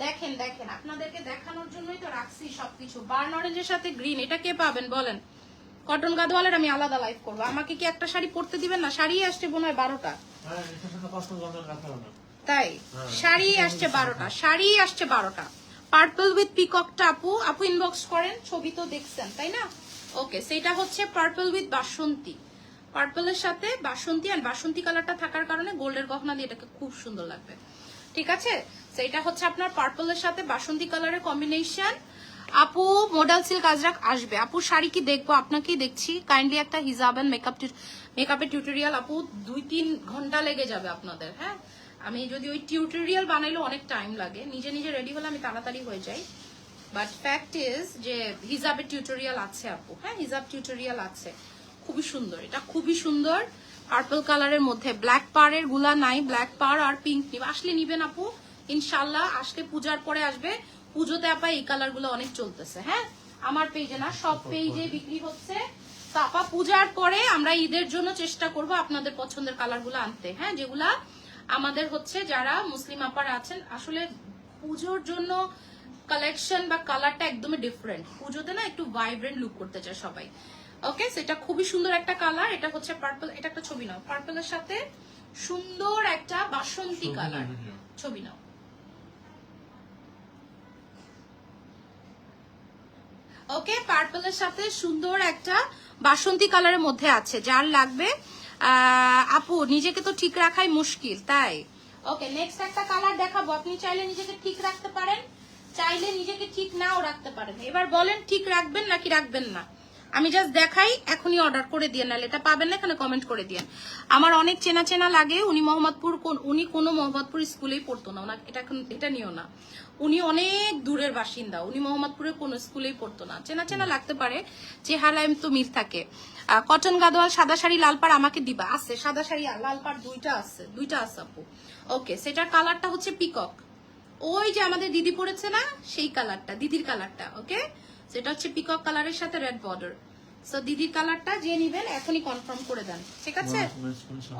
A: দেখেন দেখেন, আপনাদেরকে দেখানোর জন্যই তো রাখছি সবকিছু। বার্ন অরেঞ্জের সাথে গ্রিন, এটা কে পাবেন বলেন? কটন গাদওয়ালের আমি আলাদা লাইভ করবো। আমাকে কি একটা শাড়ি পরতে দিবেন না? শাড়ি আসছে মনে হয় 12টা, তাই শাড়ি আসছে 12টা, শাড়ি আসছে 12টা। পার্পল উইথ পিককটা আপু ইনবক্স করেন, ছবি তো দেখছেন তাই না? ওকে, সেটা হচ্ছে পার্পল উইথ বাসন্তী। পার্পলের সাথে বাসন্তী, আর বাসন্তী কালারটা থাকার কারণে গোল্ডের গহনা দিয়ে এটাকে খুব সুন্দর লাগবে। ঠিক আছে, সেটা হচ্ছে আপনার পার্পলের সাথে বাসন্তী কালারের কম্বিনেশন। আপু মডেল সিল্ক আজরাক আসবে। আপু শাড়ি কি দেখবো? আপনাকেই দেখছি। কাইন্ডলি একটা হিজাব এন্ড মেকআপের টিউটোরিয়াল আপু 2-3 ঘন্টা লেগে যাবে আপনাদের। হ্যাঁ, আমি যদি ওই টিউটোরিয়াল বানাইলে অনেক টাইম লাগে, নিজে নিজে রেডি হলে আমি তাড়াতাড়ি হয়ে যাই। বাট ফ্যাক্ট ইজ যে হিজাবের টিউটোরিয়াল আছে আপু। হ্যাঁ, হিজাব টিউটোরিয়াল আছে, খুবই সুন্দর। এটা খুবই সুন্দর পার্পল কালারের মধ্যে। ব্ল্যাক পাড়ের গুলা নাই, ব্ল্যাক পাড় আর পিঙ্ক নিবে। আসলে নিবেন আপু ইনশাল্লাহ, আসলে পূজার পরে আসবে। পুজোতে আপা এই কালার গুলো অনেক চলতেছে। হ্যাঁ, আমার পেজে না, সব পেজে বিক্রি হচ্ছে। তো আপা পূজার পরে আমরা ঈদের জন্য চেষ্টা করব আপনাদের পছন্দের কালার গুলো আনতে। হ্যাঁ, যেগুলা আমাদের হচ্ছে যারা মুসলিম আপারা আছেন, আসলে পুজোর জন্য কালেকশন বা কালারটা একদমই ডিফারেন্ট। পুজোতে না একটু ভাইব্রেন্ট লুক করতে চায় সবাই। ওকে, সেটা খুবই সুন্দর একটা কালার। এটা হচ্ছে পার্পল, এটা একটা ছবি নাও। পার্পলের সাথে সুন্দর একটা বাসন্তী কালার, ছবি নাও। ওকে, পার্পলের সাথে সুন্দর একটা বাসন্তী কালারের মধ্যে আছে। যার লাগবে আপু, নিজেকে তো ঠিক রাখাই মুশকিল, তাই। ওকে, নেক্সট একটা কালার দেখাবো। আপনি চাইলে নিজেকে ঠিক রাখতে পারেন, চাইলে নিজেকে ঠিক নাও রাখতে পারেন। এবার বলেন ঠিক রাখবেন নাকি রাখবেন না? আমি জাস্ট দেখাই, এখনই অর্ডার করে দিয়ে, নাহলে এটা পাবেন না, এখানে কমেন্ট করে দিয়ে। আমার অনেক চেনা চেনা লাগে। উনি মোহাম্মদপুর, উনি কোনো মোহাম্মদপুর স্কুলেই পড়তো না, ওনাকে এটা নিও না। উনি অনেক দূরের বাসিন্দা, উনি মোহাম্মদপুরের কোনো স্কুলেই পড়তো না। চেনা চেনা লাগতে পারে, চেহারায় তো মিল থাকে। কটন গাদোয়াল সাদা শাড়ি লাল পাড় আমাকে দিবা। আছে সাদা শাড়ি আর লাল পাড় দুইটা আছে আপু। ওকে, সেটার কালারটা হচ্ছে পিকক, ওই যে আমাদের দিদি পড়েছে না সেই কালারটা, দিদির কালারটা। ওকে, সেটা হচ্ছে পিকক কালারের সাথে রেড বর্ডার। সো দিদির কালারটা যে নিবেন এখনই কনফার্ম করে দেন, ঠিক আছে?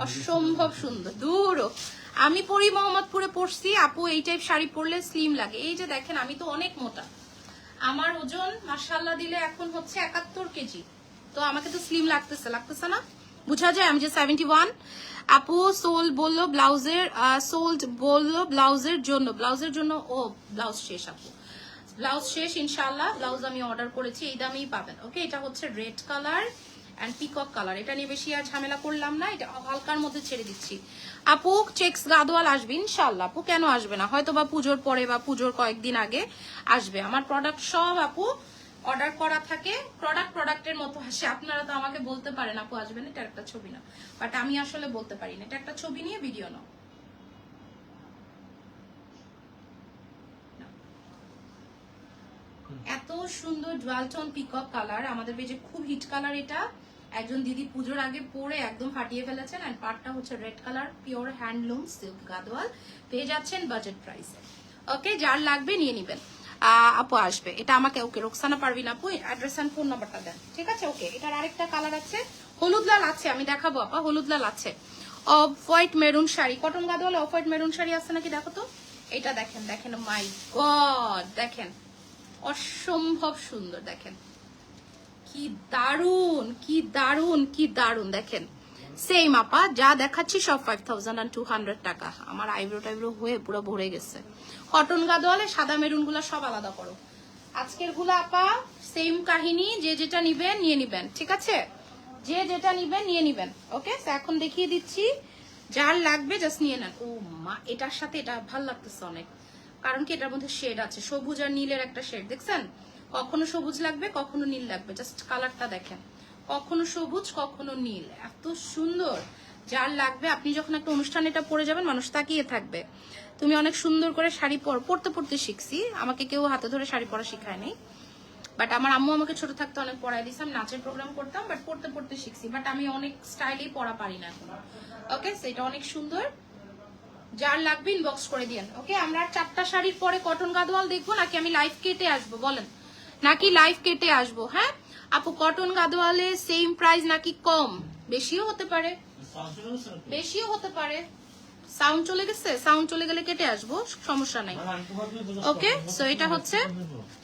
A: অসম্ভব সুন্দর। দূর, আমি পরি মোহাম্মদপুরে পড়ছি আপু, এই টাইপ শাড়ি পরলে স্লিম লাগে। এই যে দেখেন, আমি তো অনেক মোটা, আমার ওজন মাশাআল্লাহ দিলে এখন হচ্ছে 71 কেজি। তো আমাকে তো স্লিম লাগতেছে না? বুঝা যায় আমি যে 71। আপু সোল বললো ব্লাউজের জন্য ও ব্লাউজ শেষ আপু, ব্লাউজ শেষ ইনশাআল্লাহ। ব্লাউজ আমি অর্ডার করেছি, এই দামেই পাবেন। ওকে, এটা হচ্ছে red colour and peacock colour. এটা নিয়ে বেশি আর ঝামেলা করলাম না, এটা হালকার মধ্যে ছেড়ে দিচ্ছি। আপু চেক্স গাদোয়াল আসবে ইনশাআল্লাহ। আপু কেন আসবে না? হয়তো বা পুজোর পরে বা পুজোর কয়েকদিন আগে আসবে। আমার প্রোডাক্ট সব আপু অর্ডার করা থাকে, প্রোডাক্টের মতো আসে। আপনারা তো আমাকে বলতে পারেন আপু আসবেন, এটা একটা ছবি না, বাট আমি আসলে বলতে পারি না। এটা একটা ছবি নিয়ে ভিডিও নাও। এত সুন্দর ডুয়ালটন পিকক কালার, আমাদের পেজে খুব হিট কালার। এটা একজন দিদি পুজোর আগে পরে একদম ফাটিয়ে ফেলেছেন। এন্ড পার্টটা হচ্ছে red colour, pure handloom silk Gadwal, পেয়ে যাচ্ছেন বাজেট প্রাইসে। ওকে, যার লাগবে নিয়ে নিবেন। আপু আসবে, এটা আমাকে ওকে রোকসানা পারভিন আপু অ্যাড্রেস এন্ড ফোন নাম্বারটা দেন, ঠিক আছে? ওকে, এটার আরেকটা কালার আছে, হলুদ লাল আছে, আমি দেখাবো আপা। হলুদ লাল আছে, off white maroon sari, cotton Gadwal off white maroon sari আছে নাকি দেখো তো। এটা দেখেন, মাই গড, দেখেন অসম্ভব সুন্দর। দেখেন কি দারুন, কি দারুন, কি দারুন। দেখেন সেম আপা, যা দেখাচ্ছি সব 5200 টাকা। আমার আইব্রো হয়ে পুরো ভরে গেছে। কটন গাদোয়ালে সাদা মেরুন গুলা সব আলাদা করো। আজকের গুলা আপা সেম কাহিনী, যে যেটা নিবেন নিয়ে নিবেন, ঠিক আছে? যে যেটা নিবেন নিয়ে নিবেন। ওকে, এখন দেখিয়ে দিচ্ছি, যার লাগবে জাস্ট নিয়ে নেন। ও মা, এটার সাথে এটা ভালো লাগতেছে অনেক, কারণ কি এটার মধ্যে শেড আছে, সবুজ আর নীলের একটা শেড। দেখছেন, কখনো সবুজ লাগবে কখনো নীল লাগবে, জাস্ট কালারটা দেখেন, কখনো সবুজ কখনো নীল, এত সুন্দর। যার লাগবে, আপনি যখন একটা অনুষ্ঠানে এটা পরে যাবেন মানুষ তাকিয়ে থাকবে। তুমি অনেক সুন্দর করে শাড়ি পরতে শিখছি, আমাকে কেউ হাতে ধরে শাড়ি পরা শিখায় নাই। বাট আমার আম্মু আমাকে ছোট থাকতে অনেক পড়াই দিয়েছে, আমি নাচের প্রোগ্রাম করতাম, বাট পড়তে পড়তে শিখছি, বাট আমি অনেক স্টাইলেই পড়া পারি না এখন। ওকে, সেটা অনেক সুন্দর, যার লাগবে ইনবক্স করে দিয়েন। ওকে, আমরা 4টা শাড়ির পরে কটন গাদোয়াল দেখবো নাকি আমি লাইভ কেটে আসবো বলেন, নাকি লাইভ কেটে আসবো? হ্যাঁ আপু, কটন গাদোয়ালে সেম প্রাইস নাকি কম? বেশিও হতে পারে, বেশিও হতে পারে। সাউন্ড চলে গেছে, সাউন্ড চলে গেলে কেটে আসবো, সমস্যা নাই। ওকে, সো এটা হচ্ছে,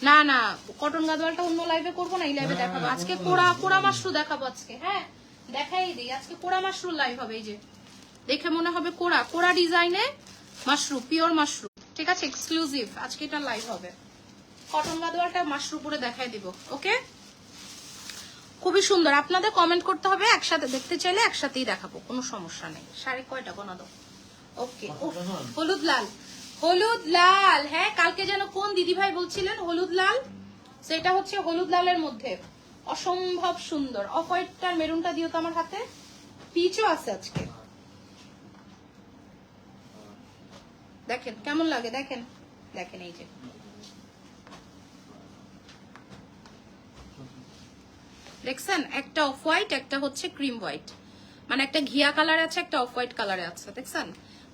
A: না না কটন গাদোয়ালটা অন্য লাইভে করবো না, এই লাইভে দেখাবো আজকে। কোড়া মাশরু দেখাবো আজকে। হ্যাঁ দেখাই দিই, আজকে কোড়া মাশরু লাইভ হবে। এই যে দেখে মনে হবে কোড়া ডিজাইনে মাশরু, পিওর মাশরু, ঠিক আছে, এক্সক্লুসিভ। আজকে এটা লাইভ হবে, কটন গাদোয়ালটা মাশরু করে দেখাই দিব। ওকে, খুবই সুন্দর। আপনাদের কমেন্ট করতে হবে, একসাথে দেখতে চাইলে একসাথেই দেখাবো, কোনো সমস্যা নেই। শাড়ি কয়টা গোনা দাও। ওকে, হলুদ লাল, হলুদ লাল। হ্যাঁ কালকে যেন কোন দিদি ভাই বলছিলেন হলুদ লাল, সেটা হচ্ছে হলুদ লালের মধ্যে অসম্ভব সুন্দর। অফ হোয়াইটটার মেরুনটা দিও তো আমার হাতে, পিচও আছে আজকে। দেখেন কেমন লাগে, দেখেন দেখেন, এই যে দেখছেন, একটা অফ হোয়াইট, একটা হচ্ছে ক্রিম হোয়াইট, মানে একটা ঘিয়া কালারে আছে, একটা অফ হোয়াইট কালারে আছে। দেখছেন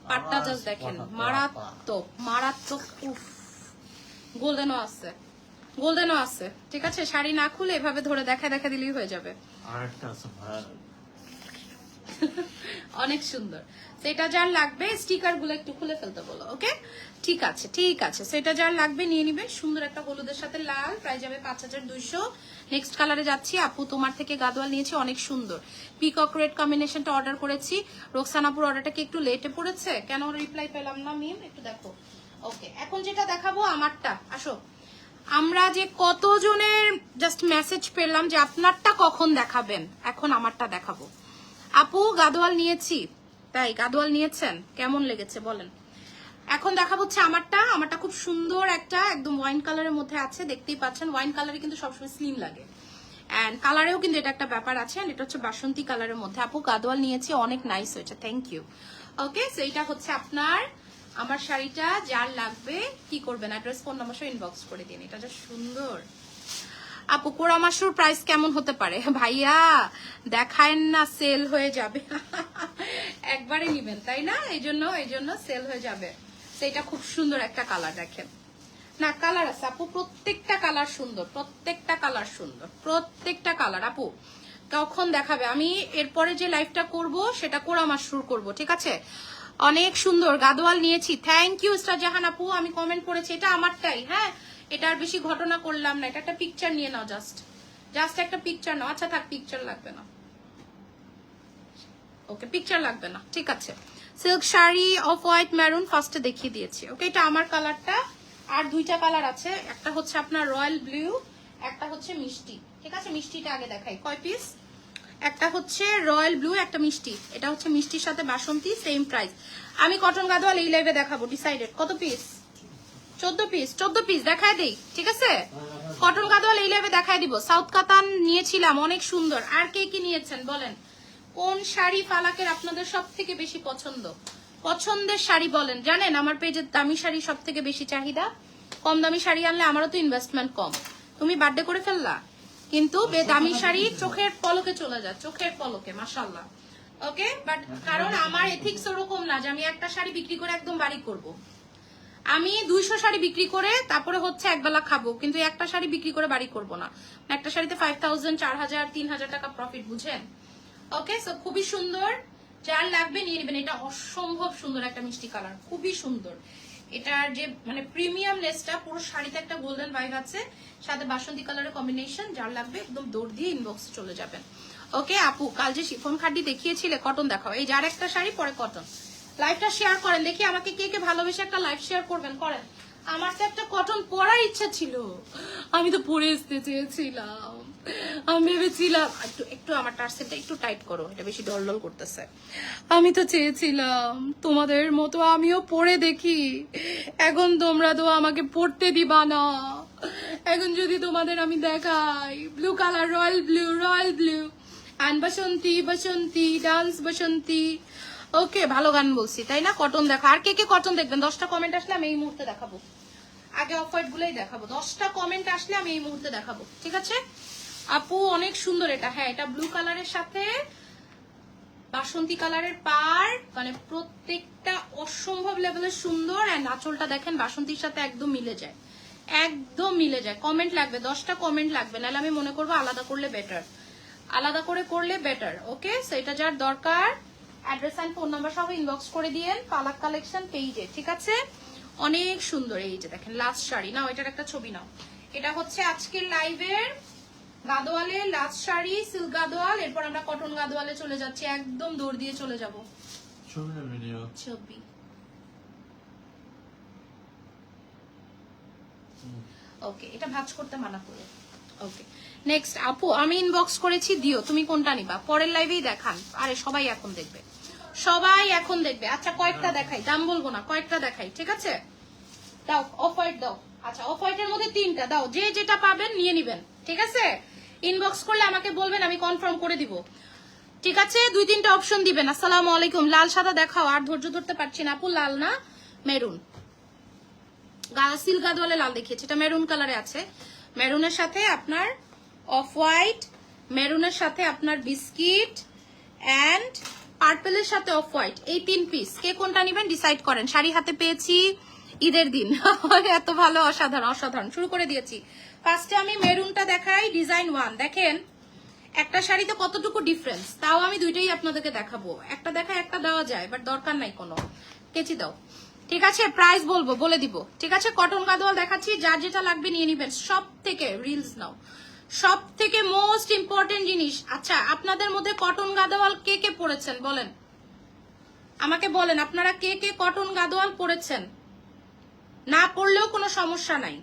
A: পাটটা জাস্ট দেখেন, মারাত্মক মারাত্মক। উফ, গোল্ডেনও আছে, গোল্ডেনও আছে, ঠিক আছে। শাড়ি না খুলে এভাবে ধরে দেখা দিলেই হয়ে যাবে। অনেক সুন্দর। সেটা যার লাগবে স্টিকার গুলো একটু খুলে ফেলতে বলো। ওকে, ঠিক আছে ঠিক আছে, সেটা যার লাগবে নিয়ে নিবে। সুন্দর একটা হলুদের সাথে লাল, প্রাইস যাবে 5200। নেক্সট কালারে যাচ্ছি। আপু তোমার থেকে গাদোয়াল নিয়েছি, অনেক সুন্দর পিকক রেড কম্বিনেশনটা অর্ডার করেছি। রোকসানাপুর অর্ডারটা কি একটু লেটে পড়েছে, কেন রিপ্লাই পেলাম না মিম, একটু দেখো। ওকে, এখন যেটা দেখাবো আমারটা, আসো। আমরা যে কতজনের জাস্ট মেসেজ পেলাম যে আপনারটা কখন দেখাবেন, এখন আমারটা দেখাবো। আপু গাদোয়াল নিয়েছি, তাই গাদোয়াল নিয়েছেন, কেমন লেগেছে বলেন। এখন দেখা হচ্ছে আমারটা খুব সুন্দর একটা একদম ওয়াইন কালারের মধ্যে আছে, দেখতেই পাচ্ছেন। ওয়াইন কালারে কিন্তু সবসময় স্লিম লাগে, এন্ড কালারেও কিন্তু এটা একটা ব্যাপার আছে। এটা হচ্ছে বাসন্তী কালারের মধ্যে। আপু গাদোয়াল নিয়েছি, অনেক নাইস হয়েছে, থ্যাংক ইউ। ওকে, সো এটা হচ্ছে আপনার আমার শাড়িটা, যার লাগবে কি করবেন, অ্যাড্রেস ফোন নাম্বার সহ ইনবক্স করে দিন। এটা যা সুন্দর। আপু কোড়া মাশরুর প্রাইস কেমন হতে পারে? ভাইয়া দেখায়েন না, সেল হয়ে যাবে। একবারে নিবেন তাই না, এই জন্য সেল হয়ে যাবে। সেটা খুব সুন্দর একটা কালার, দেখেন না কালার আছে আপু, প্রত্যেকটা কালার সুন্দর, প্রত্যেকটা কালার সুন্দর, প্রত্যেকটা কালার। আপু কখন দেখাবে? আমি এরপরে যে লাইভটা করব সেটা কোড়া মাশরুর করব, ঠিক আছে। অনেক সুন্দর গাদোয়াল নিয়েছি, থ্যাংক ইউ স্টার জাহান আপু। আমি কমেন্ট করেছি, এটা আমারটাই। হ্যাঁ, এটা আর বেশি ঘটনা করলাম না, এটা একটা পিকচার নিয়ে নাও, জাস্ট একটা পিকচার নাও। আচ্ছা থাক, পিকচার লাগবে না, ওকে পিকচার লাগবে না, ঠিক আছে। Silk sari off white maroon ফার্স্টে দেখিয়ে দিয়েছি। ওকে, এটা আমার কালারটা, আর দুইটা কালার আছে, একটা হচ্ছে আপনার রয়্যাল ব্লু, একটা হচ্ছে মিষ্টি, ঠিক আছে। মিষ্টিটা আগে দেখাই, কয় পিস? একটা হচ্ছে রয়্যাল ব্লু, একটা মিষ্টি। এটা হচ্ছে মিষ্টির সাথে বাসন্তী, সেম প্রাইস। আমি কটন গাদোয়াল এই লাইভে দেখাবো, ডিসাইডেড। কত পিস? 14 পিস দেখায় দেই, ঠিক আছে। কটন গাদোয়াল এই লাইভে দেখায় দিব। সাউথ কাতান নিয়েছিলাম, অনেক সুন্দর। আর কে কি নিয়েছেন বলেন, কোন শাড়ি ফালাকের আপনাদের সব থেকে বেশি পছন্দের শাড়ি বলেন। জানেন আমার পেজের দামি শাড়ি সব থেকে বেশি চাহিদা, কম দামি শাড়ি আনলে আমারও তো ইনভেস্টমেন্ট কম। তুমি বার্থডে করে ফেললা, কিন্তু দামি শাড়ি চোখের পলকে চলে যায়, চোখের পলকে, মাশাআল্লাহ। ওকে, বাট কারণ আমার এথিক্স ওরকম না যে আমি একটা শাড়ি বিক্রি করে একদম বাড়ি করব। আমি 200 শাড়ি বিক্রি করে তারপরে হচ্ছে একবেলা খাবো, কিন্তু একটা শাড়ি বিক্রি করে বাড়ি করব না। একটা শাড়িতে 5000, 4000, 3000 টাকা প্রফিট, বুঝেন। ওকে, সো খুবই সুন্দর, যার লাগবে নিয়ে নেবেন। এটা অসম্ভব সুন্দর একটা মিষ্টি কালার, খুবই সুন্দর। এটার যে মানে প্রিমিয়াম লেসটা, পুরো শাড়িতে একটা গোল্ডেন ভাইব আছে, সাথে বাসন্তী কালারের কম্বিনেশন। যার লাগবে একদম দৌড় দিয়ে ইনবক্সে চলে যাবেন। ওকে আপু, কাল যে শিফন খাড্ডি দেখিয়েছিলে, কটন দেখাও। এই যার একটা শাড়ি, পরে কটন। লাইভটা শেয়ার করেন দেখি, আমাকে কে কে ভালোবেসে একটা লাইভ শেয়ার করবেন, করেন। আমার তো একটা কটন পরার ইচ্ছা ছিল, আমি তো পরে আসতে চেয়েছিলাম। আমি ভেবেছিলাম একটু আমার টার্সেলটা একটু টাইট করো, এটা বেশি ডলডল করতেছে। আমি তো চেয়েছিলাম তোমাদের মতো আমিও পরে দেখি, এখন তোমরা তো আমাকে পড়তে দিবা না। এখন যদি তোমাদের আমি দেখাই blue colour, royal blue and বাসন্তী ডান্স বাসন্তী। ওকে, ভালো গান বলছি তাই না। কটন দেখা, আর কে কে কটন দেখবেন 10টা কমেন্ট আসলে আমি এই মুহূর্তে দেখাবো। আগে অফ হোয়াইট গুলোই দেখাবো। 10টা কমেন্ট আসলে আমি এই মুহূর্তে দেখাবো, ঠিক আছে? আপু অনেক সুন্দর এটা। হ্যাঁ, এটা ব্লু কালারের সাথে বাসন্তী কালারের পার, মানে প্রত্যেকটা অসম্ভব লেভেলের সুন্দর। এন্ড আঁচলটা দেখেন বাসন্তীর সাথে একদম মিলে যায়, একদম মিলে যায়। কমেন্ট লাগবে, 10টা কমেন্ট লাগবে, নাহলে আমি মনে করবো আলাদা করলে বেটার, আলাদা করে করলে বেটার। ওকে, সো এটা যার দরকার অ্যাড্রেস এন্ড ফোন নাম্বার সব ইনবক্স করে দিয়েন পালাক কালেকশন পেজে, ঠিক আছে? অনেক সুন্দর। এই যে দেখেন লাস্ট শাড়ি, নাও এটার একটা ছবি নাও। এটা হচ্ছে আজকের লাইভের গাদোয়ালে লাস্ট শাড়ি, সিল্ক গাদোয়াল। এরপর আমরা কটন গাদোয়ালে চলে যাচ্ছি, একদম দৌড় দিয়ে চলে যাব। ছবি ওকে, এটা ভাঁজ করতে মানা করে। ওকে, নেক্সট আপু আমি ইনবক্স করেছি, দিও। তুমি কোনটা নিবা? পরের লাইভেই দেখান। আরে সবাই এখন দেখবে, সবাই এখন দেখবে। আচ্ছা কয়েকটা দেখাই, দাম বলবো না, কয়েকটা দেখাই, ঠিক আছে? দাও অফ হোয়াইট দাও। আচ্ছা অফ হোয়াইটের মধ্যে 3টা দাও, যে যেটা পাবেন নিয়ে নিবেন, ঠিক আছে? ইনবক্স করলে আমাকে বলবেন, আমি কনফার্ম করে দিব, ঠিক আছে? 2-3টা অপশন দিবেন। আসসালামু আলাইকুম। লাল সাদা দেখাও, আর ধৈর্য ধরতে পারছি না আপু। লাল না মেরুন, সিল্ক গাদোয়ালে লাল দেখিয়েছি, এটা মেরুন কালারে আছে। মেরুনের সাথে আপনার অফ হোয়াইট, মেরুনের সাথে আপনার বিস্কিট এন্ড পার্পেলের সাথে অফ হোয়াইট, এই 3 পিস। কে কোনটা নেবেন ডিসাইড করেন। শাড়ি হাতে পেয়েছি ঈদের দিন। এত ভালো, অসাধারণ অসাধারণ। শুরু করে দিয়েছি। ফার্স্টে আমি মেরুনটা দেখাই, ডিজাইন 1। দেখেন একটা শাড়িতে কতটুকু ডিফারেন্স, তাও আমি দুইটাই আপনাদেরকে দেখাবো। একটা দেখায় একটা দেওয়া যায়, বাট দরকার নাই কোনো। কেচি দাও, ঠিক আছে? প্রাইস বলবো, বলে দিব, ঠিক আছে? কটন গাদোয়াল দেখাচ্ছি, যার যেটা লাগবে নিয়ে নিবেন। সব থেকে রিলস নাও, সব থেকে মোস্ট ইম্পর্টেন্ট জিনিস। আচ্ছা আপনাদের মধ্যে কটন গাদোয়াল কে কে পরেছেন বলেন, আমাকে বলেন আপনারা কে কে কটন গাদোয়াল পরেছেন? না পরলেও কোনো সমস্যা নাই,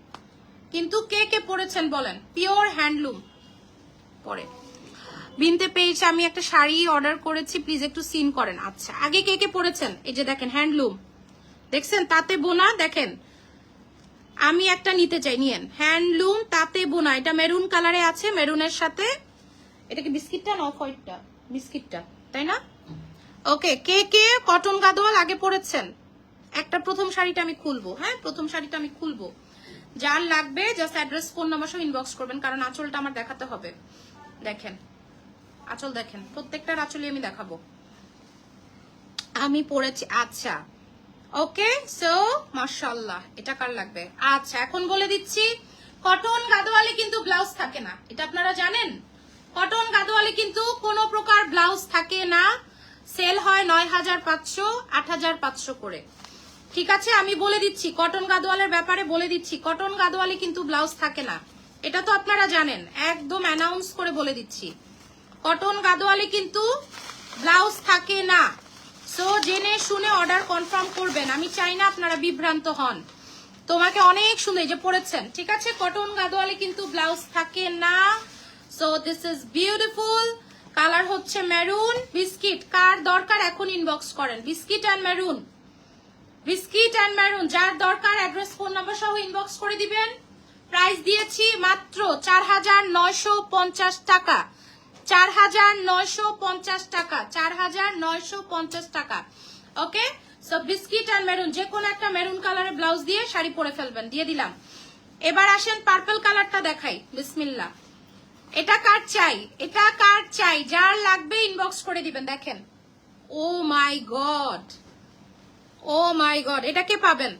A: কিন্তু কে কে পরেছেন বলেন। পিওর হ্যান্ডলুম পরে বিনতে পেয়েছে। আমি একটা শাড়ি অর্ডার করেছি, প্লিজ একটু সিন করেন। আচ্ছা আগে কে কে পরেছেন? এই যে দেখেন হ্যান্ডলুম, দেখছেন তাতে বোনা। দেখেন আমি একটা নিতে চাই, নিয়েন। হ্যান্ডলুম তাতে বোনা, এটা মেরুন কালারে আছে, মেরুনের সাথে এটা কি বিস্কিটটা না অফ হোয়াইটটা? বিস্কিটটা, তাই না? ওকে, কে কে কটন গাদোয়াল আগে পরেছেন? একটা প্রথম শাড়িটা আমি খুলবো, হ্যাঁ প্রথম শাড়িটা আমি খুলবো। যার লাগবে জাস্ট অ্যাড্রেস ফোন নাম্বার সহ ইনবক্স করবেন, কারণ আঁচলটা আমার দেখাতে হবে। দেখেন আঁচল, দেখেন প্রত্যেকটার আঁচলই আমি দেখাবো। আমি পরেছি। আচ্ছা ওকে, সো মাশাআল্লাহ। এটা কার লাগবে? আচ্ছা এখন বলে দিচ্ছি, কটন গাদোয়ালে কিন্তু ব্লাউজ থাকে না, এটা আপনারা জানেন। কটন গাদোয়ালে কিন্তু কোনো প্রকার ব্লাউজ থাকে না। সেল হয় 9500, 8500 করে, ঠিক আছে? আমি বলে দিচ্ছি কটন গাদোয়ালের ব্যাপারে, বলে দিচ্ছি কটন গাদোয়ালে কিন্তু ব্লাউজ থাকে না, এটা তো আপনারা জানেন। একদম অ্যানাউন্স করে বলে দিচ্ছি, কটন গাদোয়ালে কিন্তু ব্লাউজ থাকে না। সো জেনে শুনে অর্ডার কনফার্ম করবেন, আমি চাই না আপনারা বিভ্রান্ত হন। তোমাকে অনেক সুন্দর যে পড়েছেন, ঠিক আছে? কটন গাদোয়ালে কিন্তু ব্লাউজ থাকে না। So this is beautiful. Colour হচ্ছে মেরুন। বিস্কিট কার দরকার এখন ইনবক্স করেন, biscuit and maroon, biscuit and maroon. যার দরকার অ্যাড্রেস ফোন নাম্বার সহ ইনবক্স করে দিবেন। প্রাইস দিয়েছি মাত্র 4950 টাকা, 4950 টাকা, 4950 টাকা। ওকে, সো বিস্কিট এন্ড মেরুন, যে কোনো একটা মেরুন কালারের ব্লাউজ দিয়ে শাড়ি পরে ফেলবেন, দিয়ে দিলাম। এবার আসেন পার্পল কালারটা দেখাই, বিসমিল্লাহ। এটা কার চাই, এটা কার চাই, যার লাগবে ইনবক্স করে দিবেন। দেখেন ও my god, O my god, এটা কে পাবেন?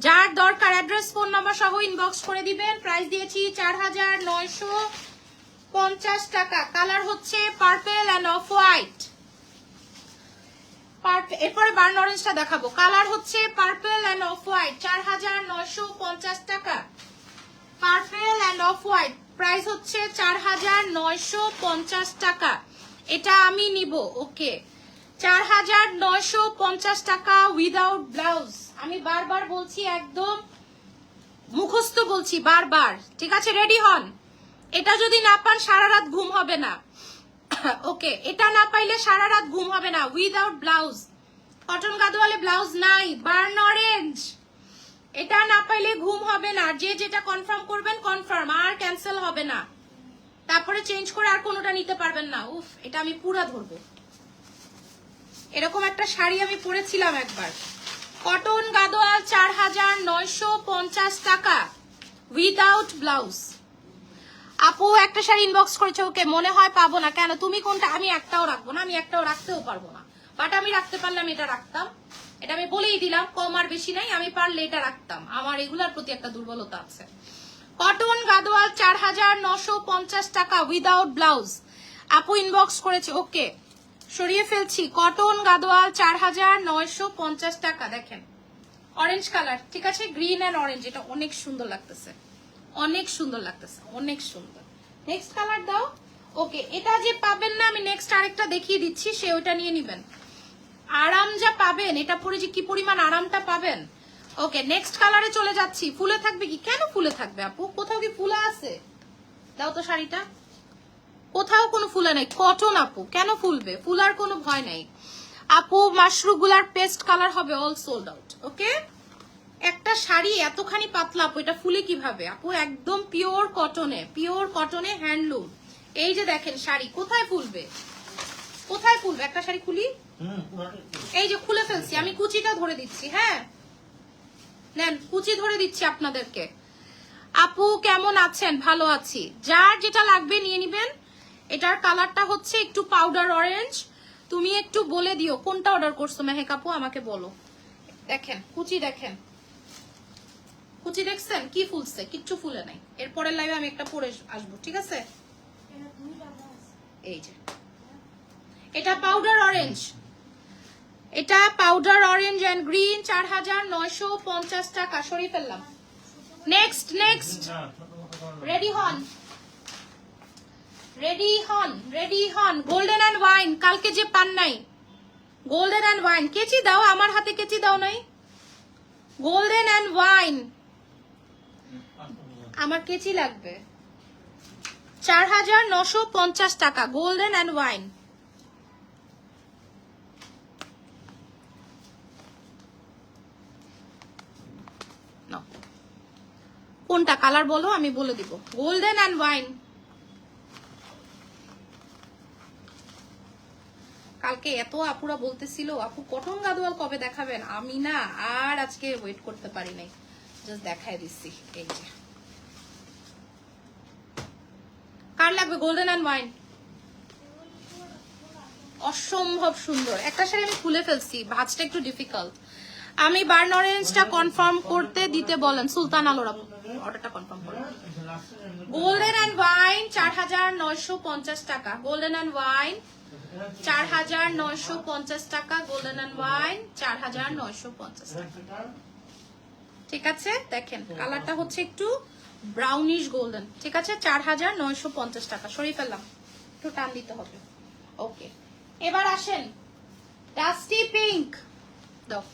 A: যার দরকার অ্যাড্রেস ফোন নাম্বার সহ ইনবক্স করে দিবেন। প্রাইস দিয়েছি 4950 টাকা। কালার হচ্ছে পার্পল এন্ড অফ হোয়াইট। এরপরে বার্ন অরেঞ্জটা দেখাবো। কালার হচ্ছে পার্পল এন্ড অফ হোয়াইট, 4950 টাকা। Purple end off white, price হচ্ছে 4950 টাকা। এটা আমি নিব। ওকে, 4950 টাকা উইদাউট ব্লাউজ। আমি বারবার বলছি, একদম মুখস্থ বলছি বারবার, ঠিক আছে? রেডি হন। এটা যদি না পান সারা রাত ঘুম হবে না। ওকে, এটা না পাইলে সারা রাত ঘুম হবে না। উইদাউট ব্লাউজ, কটন গাদোয়ালে ব্লাউজ নাই। বার্ন অরেঞ্জ, এটা না পাইলে ঘুম হবে না। যে যেটা কনফার্ম করবেন কনফার্ম, আর ক্যান্সেল হবে না। তারপরে চেঞ্জ করে আর কোনোটা নিতে পারবেন না। উফ, এটা আমি পুরা ধরবো। এরকম একটা শাড়ি আমি পরেছিলাম একবার, কটন গাদোয়াল 4950 টাকা উইদাউট ব্লাউজ। আপু একটা শাড়ি ইনবক্স করেছে, ওকে মনে হয় পাবো না। কেন, তুমি কোনটা? আমি একটাও রাখবো না, আমি একটাও রাখতেও পারবো না, বাট আমি রাখতে পারলে আমি এটা রাখতাম। এটা আমি বলেই দিলাম, কম আর বেশি নাই, আমি পারলে এটা রাখতাম। আমার এগুলার প্রতি একটা দুর্বলতা আছে। কটন গাদোয়াল 4950 টাকা উইদাউট ব্লাউজ। আপু ইনবক্স করেছে, ওকে সরিয়ে ফেলছি। কটন গাদোয়াল 4950 টাকা। দেখেন অরেঞ্জ কালার, ঠিক আছে, গ্রিন এন্ড অরেঞ্জ, এটা অনেক সুন্দর লাগতেছে, অনেক সুন্দর লাগতেছে, অনেক সুন্দর। নেক্সট কালার দাও। ওকে, এটা যে পাবেন না, আমি নেক্সট আরেকটা দেখিয়ে দিচ্ছি, সে ওইটা নিয়ে নিবেন। আরাম যা পাবেন, এটা পরে যে কি পরিমাণ আরামটা পাবেন। ওকে, নেক্সট কালারে চলে যাচ্ছি। ফুলে থাকবে কি? কেন ফুলে থাকবে আপু? কোথাও কি ফুলা আছে? দাও তো শাড়িটা, কোথাও কোনো ফুলা নাই। কটন আপু, কেন ফুলবে? ফুলার কোনো ভয় নাই আপু। মাশরুগুলার পেস্ট কালার হবে, অল সোল্ড আউট। ওকে, একটা শাড়ি এতখানি পাতলা আপু, এটা ফুলে কিভাবে আপু? একদম পিওর কটনে, পিওর কটনে হ্যান্ডলুম। এই যে দেখেন শাড়ি, কোথায় ফুলবে? কোথায় ফুলবে? একটা শাড়ি খুলি, এই যে খুলে ফেলছি আমি, কুচিটা ধরে দিচ্ছি। হ্যাঁ নেন, কুচি ধরে দিচ্ছি আপনাদেরকে। আপু কেমন আছেন? ভালো আছি। যার যেটা লাগবে নিয়ে নিবেন। এটার কালারটা হচ্ছে একটু পাউডার অরেঞ্জ। তুমি একটু বলে দিও কোনটা অর্ডার করছো মেহেক আপু, আমাকে বলো। দেখেন কুচি, দেখেন কুচি, দেখছেন কি ফুলছে? কিচ্ছু ফুলে নাই। এরপরের লাইভে আমি একটা পরে আসবো, ঠিক আছে? এই যে এটা পাউডার অরেঞ্জ, এটা পাউডার অরেঞ্জ এন্ড গ্রিন, 4950 টাকা। সরিয়ে ফেললাম। নেক্সট নেক্সট, রেডি হন, রেডি হন, রেডি হন। গোল্ডেন এন্ড ওয়াইন, কালকে যে পান নাই, গোল্ডেন এন্ড ওয়াইন। কেচি দাও, আমার হাতে কেচি দাও নাই। গোল্ডেন এন্ড ওয়াইন, আমার কেচি লাগবে। 4950 টাকা, গোল্ডেন এন্ড ওয়াইন। কোনটা কালার বলো, আমি বলে দিব। Golden and wine. কালকে এত আপুরা বলতেছিল আপু কটন গাদোয়াল কবে দেখাবেন, আমি না আর আজকে ওয়েট করতে পারি নাই, জাস্ট দেখাই দিচ্ছি। এই যে কার লাগবে গোল্ডেন এন্ড ওয়াইন? অসম্ভব সুন্দর একটা শাড়ি আমি খুলে ফেলছি, ভাঁজটা একটু ডিফিকাল্ট। আমি বার্ন অরেঞ্জটা কনফার্ম করতে দিতে বলেন। সুলতান আলোর আপু অর্ডারটা কনফার্ম করেন। গোল্ডেন এন্ড ওয়াইন 4950 টাকা। গোল্ডেন এন্ড ওয়াইন 4950 টাকা। গোল্ডেন এন্ড ওয়াইন 4950 টাকা। ঠিক আছে, দেখেন কালারটা হচ্ছে একটু ব্রাউনিশ গোল্ডেন। ঠিক আছে, 4950 টাকা। সরিয়ে ফেললাম, একটু টান দিতে হবে। ওকে, এবার আসেন ডাস্টি পিঙ্ক দাও।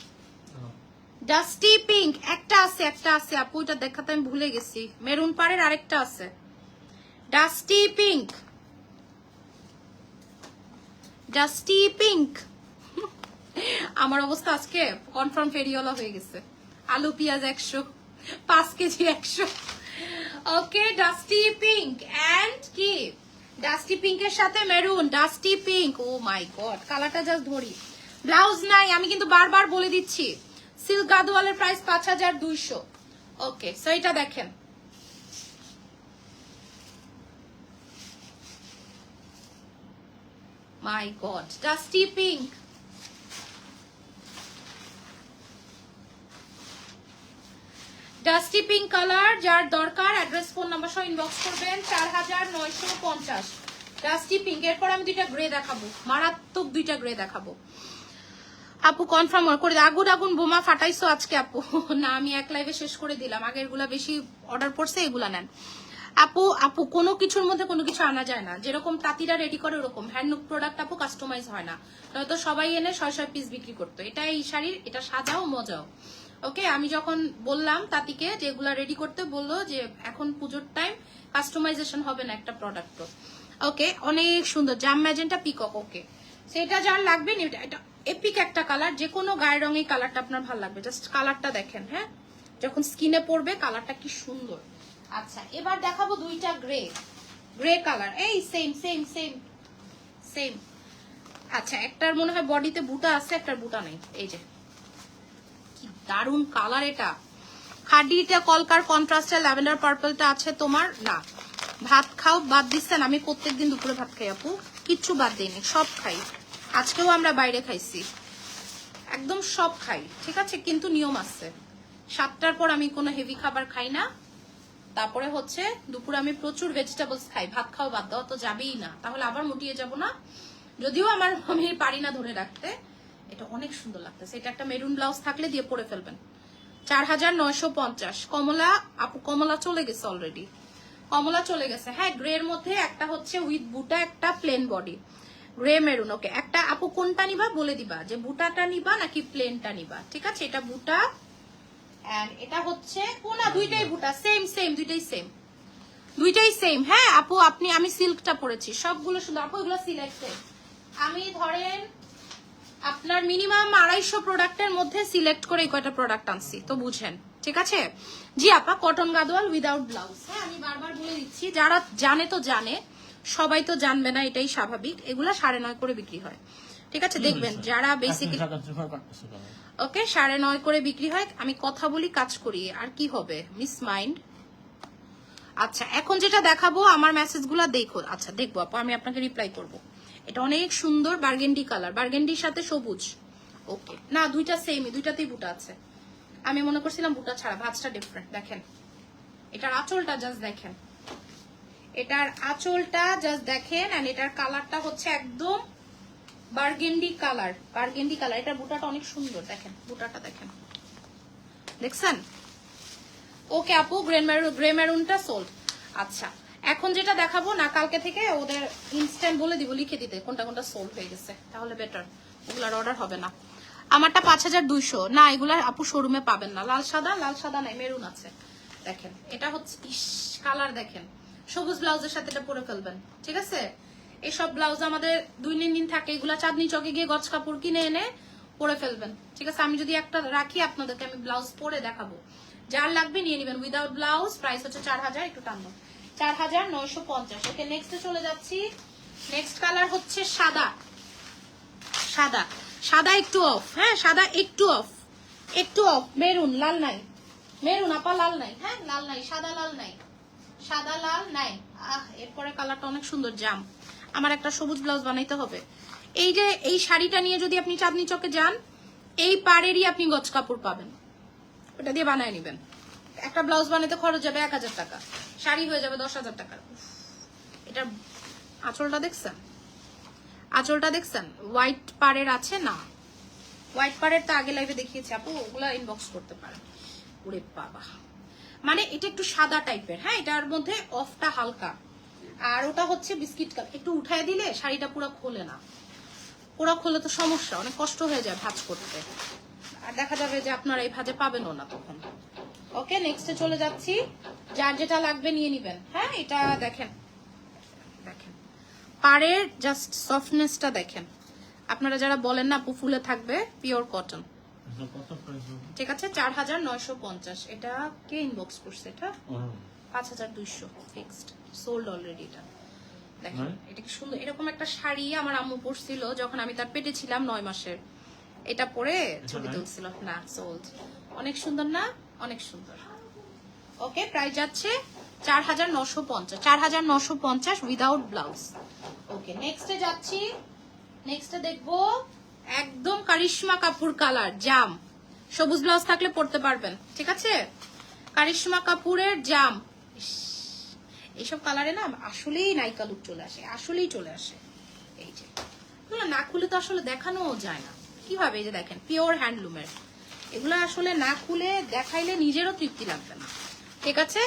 A: ডাস্টি পিঙ্ক একটা আছে, একটা আছে আপু, এটা দেখাতে আমি ভুলে গেছি। মেরুন পাড়ের আরেকটা আছে, ডাস্টি পিঙ্ক। Dusty pink. আমার অবস্থা আজকে কনফার্ম ফেরিওয়ালা হয়ে গেছে। আলু পেঁয়াজ 100, 5 KG 100। Okay, dusty pink and কি, ডাস্টি পিঙ্কের সাথে মেরুন। Dusty pink, oh my god, কালারটা জাস্ট ধরি। ব্লাউজ নাই, আমি কিন্তু বারবার বলে দিচ্ছি। সিল্ক গাদোয়ালের প্রাইস 5200। ওকে, সো এটা দেখেন, my god, dusty pink. Dusty pink colour, যার দরকার অ্যাড্রেস ফোন নাম্বার সহ ইনবক্স করবেন। 4950 ডাস্টি পিঙ্ক। এরপর আমি দুইটা গ্রে দেখাবো, মারাত্মক দুইটা গ্রে দেখাবো। আপু কনফার্ম করে আগুন আগুন বোমা ফাটাইছো আজকে আপু। না, আমি এক লাইভে শেষ করে দিলাম, আগের গুলা বেশি অর্ডার পড়ছে, এগুলা নেন। আপু আপু কোনো কিছুর মধ্যে কোনো কিছু আনা যায় না, যেরকম তাঁতিরা রেডি করে ওরকম হ্যান্ডলুম প্রোডাক্ট আপু কাস্টমাইজ হয় না, নয়তো সবাই এনে 6 পিস বিক্রি করতো। এটা এই শাড়ির, এটা সাজাও মজাও। ওকে, আমি যখন বললাম তাঁতিকে যে এগুলা রেডি করতে, বললো যে এখন পুজোর টাইম কাস্টমাইজেশন হবে না একটা প্রোডাক্ট। ওকে, অনেক সুন্দর জাম ম্যাজেন্টা পিকক। ওকে, সেটা যার লাগবে এটা এপিক একটা কালার, যে কোনো গায়ের রঙে কালারটা আপনার ভালো লাগবে। জাস্ট কালারটা দেখেন, হ্যাঁ, যখন স্কিনে পড়বে কালারটা কি সুন্দর। আচ্ছা, এবার দেখাবো দুইটা গ্রে, গ্রে কালার, এই সেম সেম সেম সেম। আচ্ছা, একটার মনে হয় বডিতে বুটা আছে, একটার বুটা নেই। এই যে কি দারুন কালার এটা। খাডিটা কলকার কন্ট্রাস্টে ল্যাভেন্ডার পার্পলটা আছে তোমার। না ভাত খাও বাদ দিচ্ছেন, আমি প্রত্যেকদিন দুপুরে ভাত খাই আপু, কিচ্ছু বাদ দিইনি, সব খাই। আজকেও আমরা বাইরে খাইছি, একদম সব খাই, ঠিক আছে, কিন্তু নিয়ম আছে। 7টার পর আমি কোনো হেভি খাবার খাই না। তারপরে হচ্ছে দুপুরে আমি প্রচুর ভেজিটেবলস খাই। ভাত খাওয়া বাদ দেওয়া তো যাবেই না, তাহলে আবার মুটিয়ে যাব না। যদিও আমি পারি না ধরে রাখতে। এটা অনেক সুন্দর লাগতেছে। এটা একটা মেরুন ব্লাউজ থাকলে দিয়ে পরে ফেলবেন। 4950। কমলা আপু, কমলা চলে গেছে অলরেডি, কমলা চলে গেছে। হ্যাঁ গ্রের মধ্যে একটা হচ্ছে উইথ বুটা, একটা প্লেন বডি, গ্রে মেরুন। ওকে একটা আপু কোনটা নিবা বলে দিবা, যে বুটাটা নিবা নাকি প্লেনটা নিবা। ঠিক আছে, এটা বুটা এন্ড এটা হচ্ছে কোনা, দুইটাই বুটা, সেম সেম, দুইটাই সেম, দুইটাই সেম। হ্যাঁ আপু আপনি, আমি সিল্কটা পরেছি, সবগুলো সুন্দর আপু, এগুলো সিলেক্টেড। আমি ধরেন আপনার মিনিমাম 250 প্রোডাক্টের মধ্যে সিলেক্ট করে এই কয়টা প্রোডাক্ট আনছি, তো বুঝেন। ঠিক আছে জি আপা, কটন গাদোয়াল উইদাউট ব্লাউজ। হ্যাঁ আমি বারবার বলে দিচ্ছি, যারা জানে তো জানে, সবাই তো জানবে না, এটাই স্বাভাবিক। এগুলা 9.5 করে বিক্রি হয়, ঠিক আছে, দেখবেন যারা বেসিক্যালি। ওকে 9.5 করে বিক্রি হয়। আমি কথা বলি কাজ করি, আর কি হবে মিস মাইন্ড। আচ্ছা এখন যেটা দেখাবো, আমার মেসেজগুলো দেখো। আচ্ছা দেখবো আপু, আমি আপনাকে রিপ্লাই করব। এটা অনেক সুন্দর বার্গেন্ডি কালার, বার্গেন্ডির সাথে সবুজ। ওকে না দুইটা সেমই, দুইটাতেই বুটা আছে। আমি মনে করছিলাম বুটা ছাড়া, ভাঁজটা ডিফারেন্ট। দেখেন এটার আঁচলটা জাস্ট দেখেন, এটার আঁচলটা জাস্ট দেখেন। এন্ড এটার কালারটা হচ্ছে একদম বার্গেন্ডি কালার, বার্গেন্ডি কালার। এটার বুটাটা অনেক সুন্দর, দেখেন বুটাটা দেখেন, দেখছেন। ওকে আপু গ্রে মেরুনটা সোল্ড। আচ্ছা এখন যেটা দেখাবো না, কালকে থেকে ওদের ইনস্ট্যান্ট বলে দিব, লিখে দিতে কোনটা কোনটা সোল্ড হয়ে গেছে, তাহলে বেটার, ওগুলার অর্ডার হবে না। আমারটা 5200 না, এগুলার আপু শোরুমে পাবেন না। লাল সাদা নাই, মেরুন আছে। দেখেন এটা হচ্ছে ইস কালার, দেখেন সবুজ ব্লাউজের সাথে এটা পরে ফেলবেন। ঠিক আছে, এইসব ব্লাউজ আমাদের 2-3 দিন থাকে, এগুলা চাঁদনি চকে গিয়ে গজ কাপড় কিনে এনে পরে ফেলবেন। ঠিক আছে, আমি যদি একটা রাখি আপনাদেরকে, আমি ব্লাউজ পরে দেখাবো, যার লাগবে নিয়ে নেবেন। উইদাউট ব্লাউজ প্রাইস হচ্ছে 4000, একটু টানবো 4950। ওকে নেক্সটে চলে যাচ্ছি। নেক্সট কালার হচ্ছে সাদা, সাদা সাদা একটু অফ। হ্যাঁ সাদা একটু অফ, একটু অফ। মেরুন, লাল নাই, মেরুন আপা লাল নাই। হ্যাঁ লাল নাই, সাদা লাল নাই, সাদা লাল নাই। এরপরে কালারটা অনেক সুন্দর, জাম। আমার একটা সবুজ ব্লাউজ বানাইতে হবে। এই যে এই শাড়িটা নিয়ে যদি আপনি চাঁদনি চকে যান, এই পাড়েরই আপনি গজ কাপড় পাবেন, ওটা দিয়ে বানায় নেবেন। একটা ব্লাউজ বানাতে খরচ যাবে 1000 টাকা, শাড়ি হয়ে যাবে 10,000 টাকা। এটার আঁচলটা দেখছেন, আঁচলটা দেখছেন হোয়াইট পাড়ের আছে না, হোয়াইট পাড়ের তো আগে লাইভে দেখিয়েছি আপু, ওগুলা ইনবক্স করতে পারেন। ওরে বাবা, মানে এটা একটু সাদা টাইপের। হ্যাঁ এটার মধ্যে অফটা হালকা, আর ওটা হচ্ছে বিস্কিট কালার। একটু উঠায় দিলে শাড়িটা পুরো খোলে না, পুরো খোলে তো সমস্যা, অনেক কষ্ট হয়ে যায় ভাঁজ করতে, আর দেখা যাবে যে আপনারা এই ভাঁজে পাবেনও না তখন। ওকে নেক্সটে চলে যাচ্ছি, যার যেটা লাগবে নিয়ে নিবেন। হ্যাঁ এটা দেখেন, দেখেন পাড়ের জাস্ট সফটনেসটা দেখেন। আপনারা যারা বলেন না আপু ফুলে থাকবে, পিওর কটন। ঠিক আছে 4950। এটা কে ইনবক্স করছে, এটা 5200 ফিক্সড, সোল্ড অলরেডি। এটা দেখেন এটা কি সুন্দর। এরকম একটা শাড়ি আমার আম্মু পরছিল যখন আমি তার পেটে ছিলাম 9 মাসের, এটা পরে ছবি তুলছিল। না সোল্ড, অনেক সুন্দর না, অনেক সুন্দর। ওকে প্রাইস যাচ্ছে 4950, 4950 উইদাউট ব্লাউজ। ওকে নেক্সটে যাচ্ছি। নেক্সটে দেখবো একদম কারিশমা কাপুর কালার, জাম। সবুজ ব্লাউজ থাকলে পরতে পারবেন। ঠিক আছে কারিশমা কাপুরের জাম। এইসব কালারে না আসলেই নায়িকা লুক চলে আসে, আসলেই চলে আসে। এই যে না খুলে তো আসলে দেখানোও যায় না কিভাবে। এই যে দেখেন পিওর হ্যান্ডলুমের, এগুলো আসলে না খুলে দেখাইলে নিজেরও তৃপ্তি লাগবে না। ঠিক আছে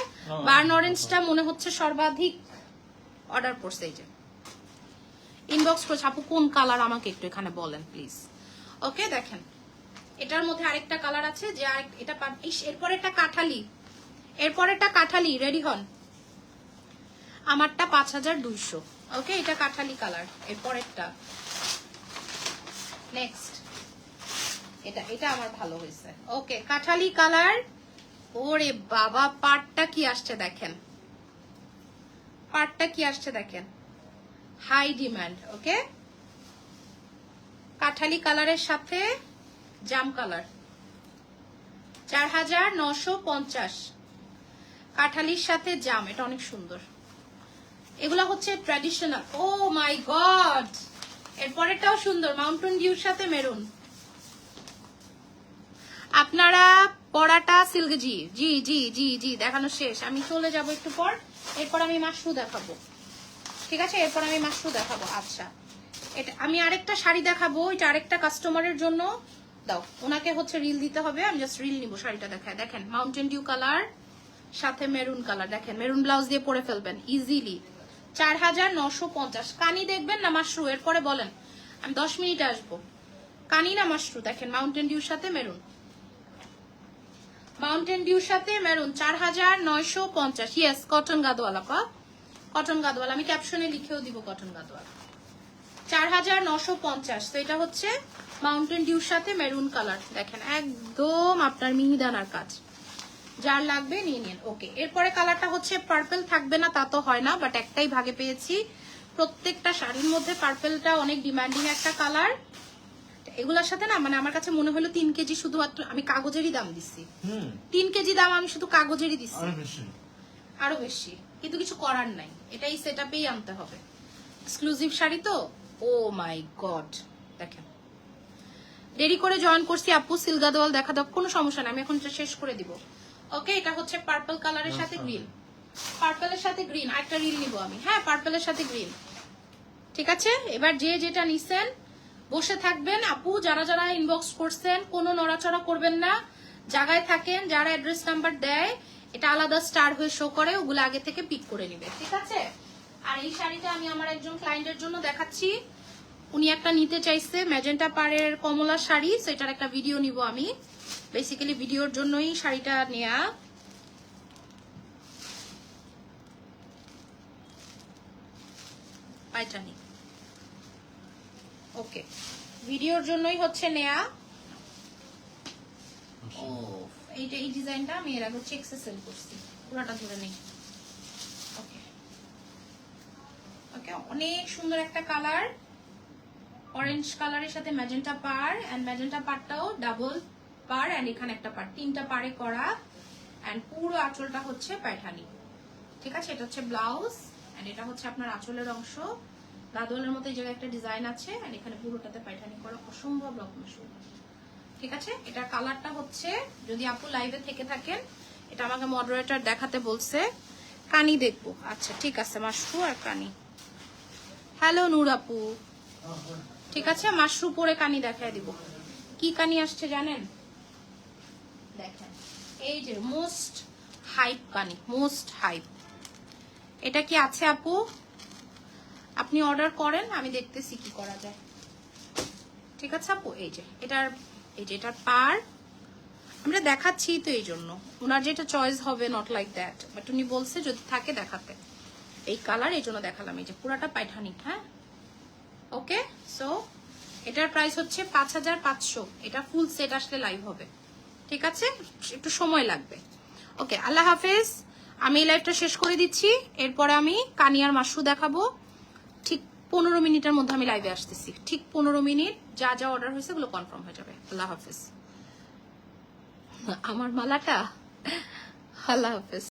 A: বার্ন অরেঞ্জটা মনে হচ্ছে সর্বাধিক অর্ডার করছে। এই যে ইনবক্স করছে আপু কোন কালার আমাকে একটু এখানে বলেন প্লিজ। ওকে দেখেন এটার মধ্যে আরেকটা কালার আছে, যে এটা এরপর একটা কাঠালি, এরপর একটা কাঠালি। রেডি হন, আমারটা 5200। ওকে এটা কাঠালি কালার। এরপরেরটা নেক্সট, এটা এটা আমার ভালো হয়েছে। ওকে কাঠালি কালার। ওরে বাবা পাটটা কি আসছে দেখেন, পাটটা কি আসছে দেখেন, হাই ডিমান্ড। ওকে কাঠালি কালারের সাথে জাম কালার, 4950। কাঠালির সাথে জাম, এটা অনেক সুন্দর। এগুলা হচ্ছে ট্র্যাডিশনাল। ও মাই গড, এরপরেরটাও সুন্দর, মাউন্টেন ডিউর সাথে মেরুন। আপনারা পরাটা সিল্ক, জি জি জি জি জি দেখানো শেষ। আমি চলে যাব একটু পর, এরপর আমি মাশরু দেখাবো। ঠিক আছে, এরপর আমি মাশরু দেখাবো। আচ্ছা, এটা আমি আরেকটা শাড়ি দেখাবো, এটা আরেকটা কাস্টমারের জন্য। দাও, ওনাকে হচ্ছে রিল দিতে হবে, আমি জাস্ট রিল নিব। শাড়িটা দেখায়, দেখেন মাউন্টেন ডিউ কালার সাথে মেরুন কালার, দেখেন মেরুন ব্লাউজ দিয়ে পরে ফেলবেন ইজিলি। 4950। কানি দেখবেন না মাশরু? এরপরে বলেন, আমি 10 মিনিটে আসবো। কানি না মাশরু? দেখেন মাউন্টেন ডিউর সাথে মেরুন, মাউন্টেন ডিউর সাথে maroon 4950। Yes, cotton Gadwal. Cotton Gadwal, আমি ক্যাপশনে লিখেও দিব কটন গাদওয়ালা। 4950। তো এটা হচ্ছে মাউন্টেন ডিউর সাথে মেরুন কালার, দেখেন একদম আপনার মিহিদানার কাজ। যার লাগবে নিয়ে নিন। ওকে, এরপরে কালারটা হচ্ছে পার্পল। থাকবে না তা তো হয় না, বাট একটাই ভাগে পেয়েছি। প্রত্যেকটা শাড়ির মধ্যে পার্পলটা অনেক ডিমান্ডিং একটা কালার। এগুলোর সাথে না মানে আমার কাছে মনে হলো 3 কেজি শুধুমাত্র আমি কাগজেরই দাম দিচ্ছি। 3 কেজি দাম আমি শুধু কাগজেরই দিচ্ছি, আরো বেশি, কিন্তু কিছু করার নাই, এটাই সেটআপেই আনতে হবে। এক্সক্লুসিভ শাড়ি তো। ও মাই গড, দেখেন দেরি করে জয়েন করছি আপু, সিলগাদওয়াল দেখা দাও, কোনো সমস্যা না, আমি এখন এটা শেষ করে দিব। ওকে, এটা হচ্ছে পার্পল কালারের সাথে গ্রিন, পার্পলের সাথে গ্রিন। আরেকটা রিল নিব আমি, হ্যাঁ পার্পলের সাথে গ্রিন। ঠিক আছে, এবার যে যেটা নিছেন বসে থাকবেন। আপু যারা যারা ইনবক্স করছেন কোনো নড়াচড়া করবেন না, জায়গায় থাকেন। যারা অ্যাড্রেস নাম্বার দেয় এটা আলাদা স্টার হয়ে শো করে, ওগুলো আগে থেকে পিক করে নিবে। ঠিক আছে, আর এই শাড়িটা আমি আমার একজন ক্লায়েন্টের জন্য দেখাচ্ছি। উনি একটা নিতে চাইছে ম্যাজেন্টা পাড়ের কমলা শাড়ি, সেটার একটা ভিডিও নিব আমি। বেসিক্যালি ভিডিওর জন্যই শাড়িটা নেয়া। পাইটানি, ওকে, ভিডিওর জন্যই হচ্ছে নেয়া। ও এইটা, এই ডিজাইনটা আমি এর আগে চেক সেল করছি, পুরোটা ধরে নেই। ওকে ওকে, অনেক সুন্দর একটা কালার, অরেঞ্জ কালারের সাথে ম্যাজেন্টা পার, এন্ড ম্যাজেন্টা পারটাও ডাবল পার, এন্ড এখানে একটা পার, 3টা পারে করা, এন্ড পুরো আঁচলটা হচ্ছে পায়ঠানি। ঠিক আছে, এটা হচ্ছে ব্লাউজ, এন্ড এটা হচ্ছে আপনার আঁচলের অংশ। গাদোয়ালের মতো এই জায়গায় একটা ডিজাইন আছে, এন্ড এখানে পুরোটাতে পায়ঠানি করা, অসম্ভব রকমের সুন্দর। ঠিক আছে, এটার কালারটা হচ্ছে, যদি আপু লাইভে থেকে থাকেন, এটা আমাকে মডারেটর দেখাতে বলছে। কানি দেখবো, আচ্ছা ঠিক আছে, মাশরু আর কানি। হ্যালো নূর আপু, ঠিক আছে, মাশরু পরে কানি দেখায় দিব। কি কানি আসছে জানেন? দেখেন, এই যে মোস্ট হাইপ কানি, মোস্ট হাইপ। এটা কি আছে আপু? আপনি অর্ডার করেন, আমি দেখতেছি কি করা যায়। ঠিক আছে আপু, এই যে এটার, এই যে এটার পার আমরা দেখাচ্ছি তো, এই জন্য ওনার যেটা চয়েস হবে, নট লাইক দ্যাট, বাট উনি বলছে যদি থাকে দেখাতে। এই কালার এই জন্য দেখালাম, এই যে পুরাটা পায়ঠানি। হ্যাঁ, ওকে, সো এটার প্রাইস হচ্ছে 5500। এটা ফুল সেট আসলে লাইভ হবে। ঠিক আছে, একটু সময় লাগবে। ওকে, আল্লাহ হাফেজ। আমি এই লাইভটা শেষ করে দিচ্ছি, এরপরে আমি কানিয়ার মাশরু দেখাবো। ঠিক 15 মিনিটের মধ্যে আমি লাইভে আসতেছি, ঠিক 15 মিনিট। যা যা অর্ডার হয়েছে ওগুলো কনফার্ম হয়ে যাবে। আল্লাহ হাফেজ। আমার মালাটা, আল্লাহ হাফেজ।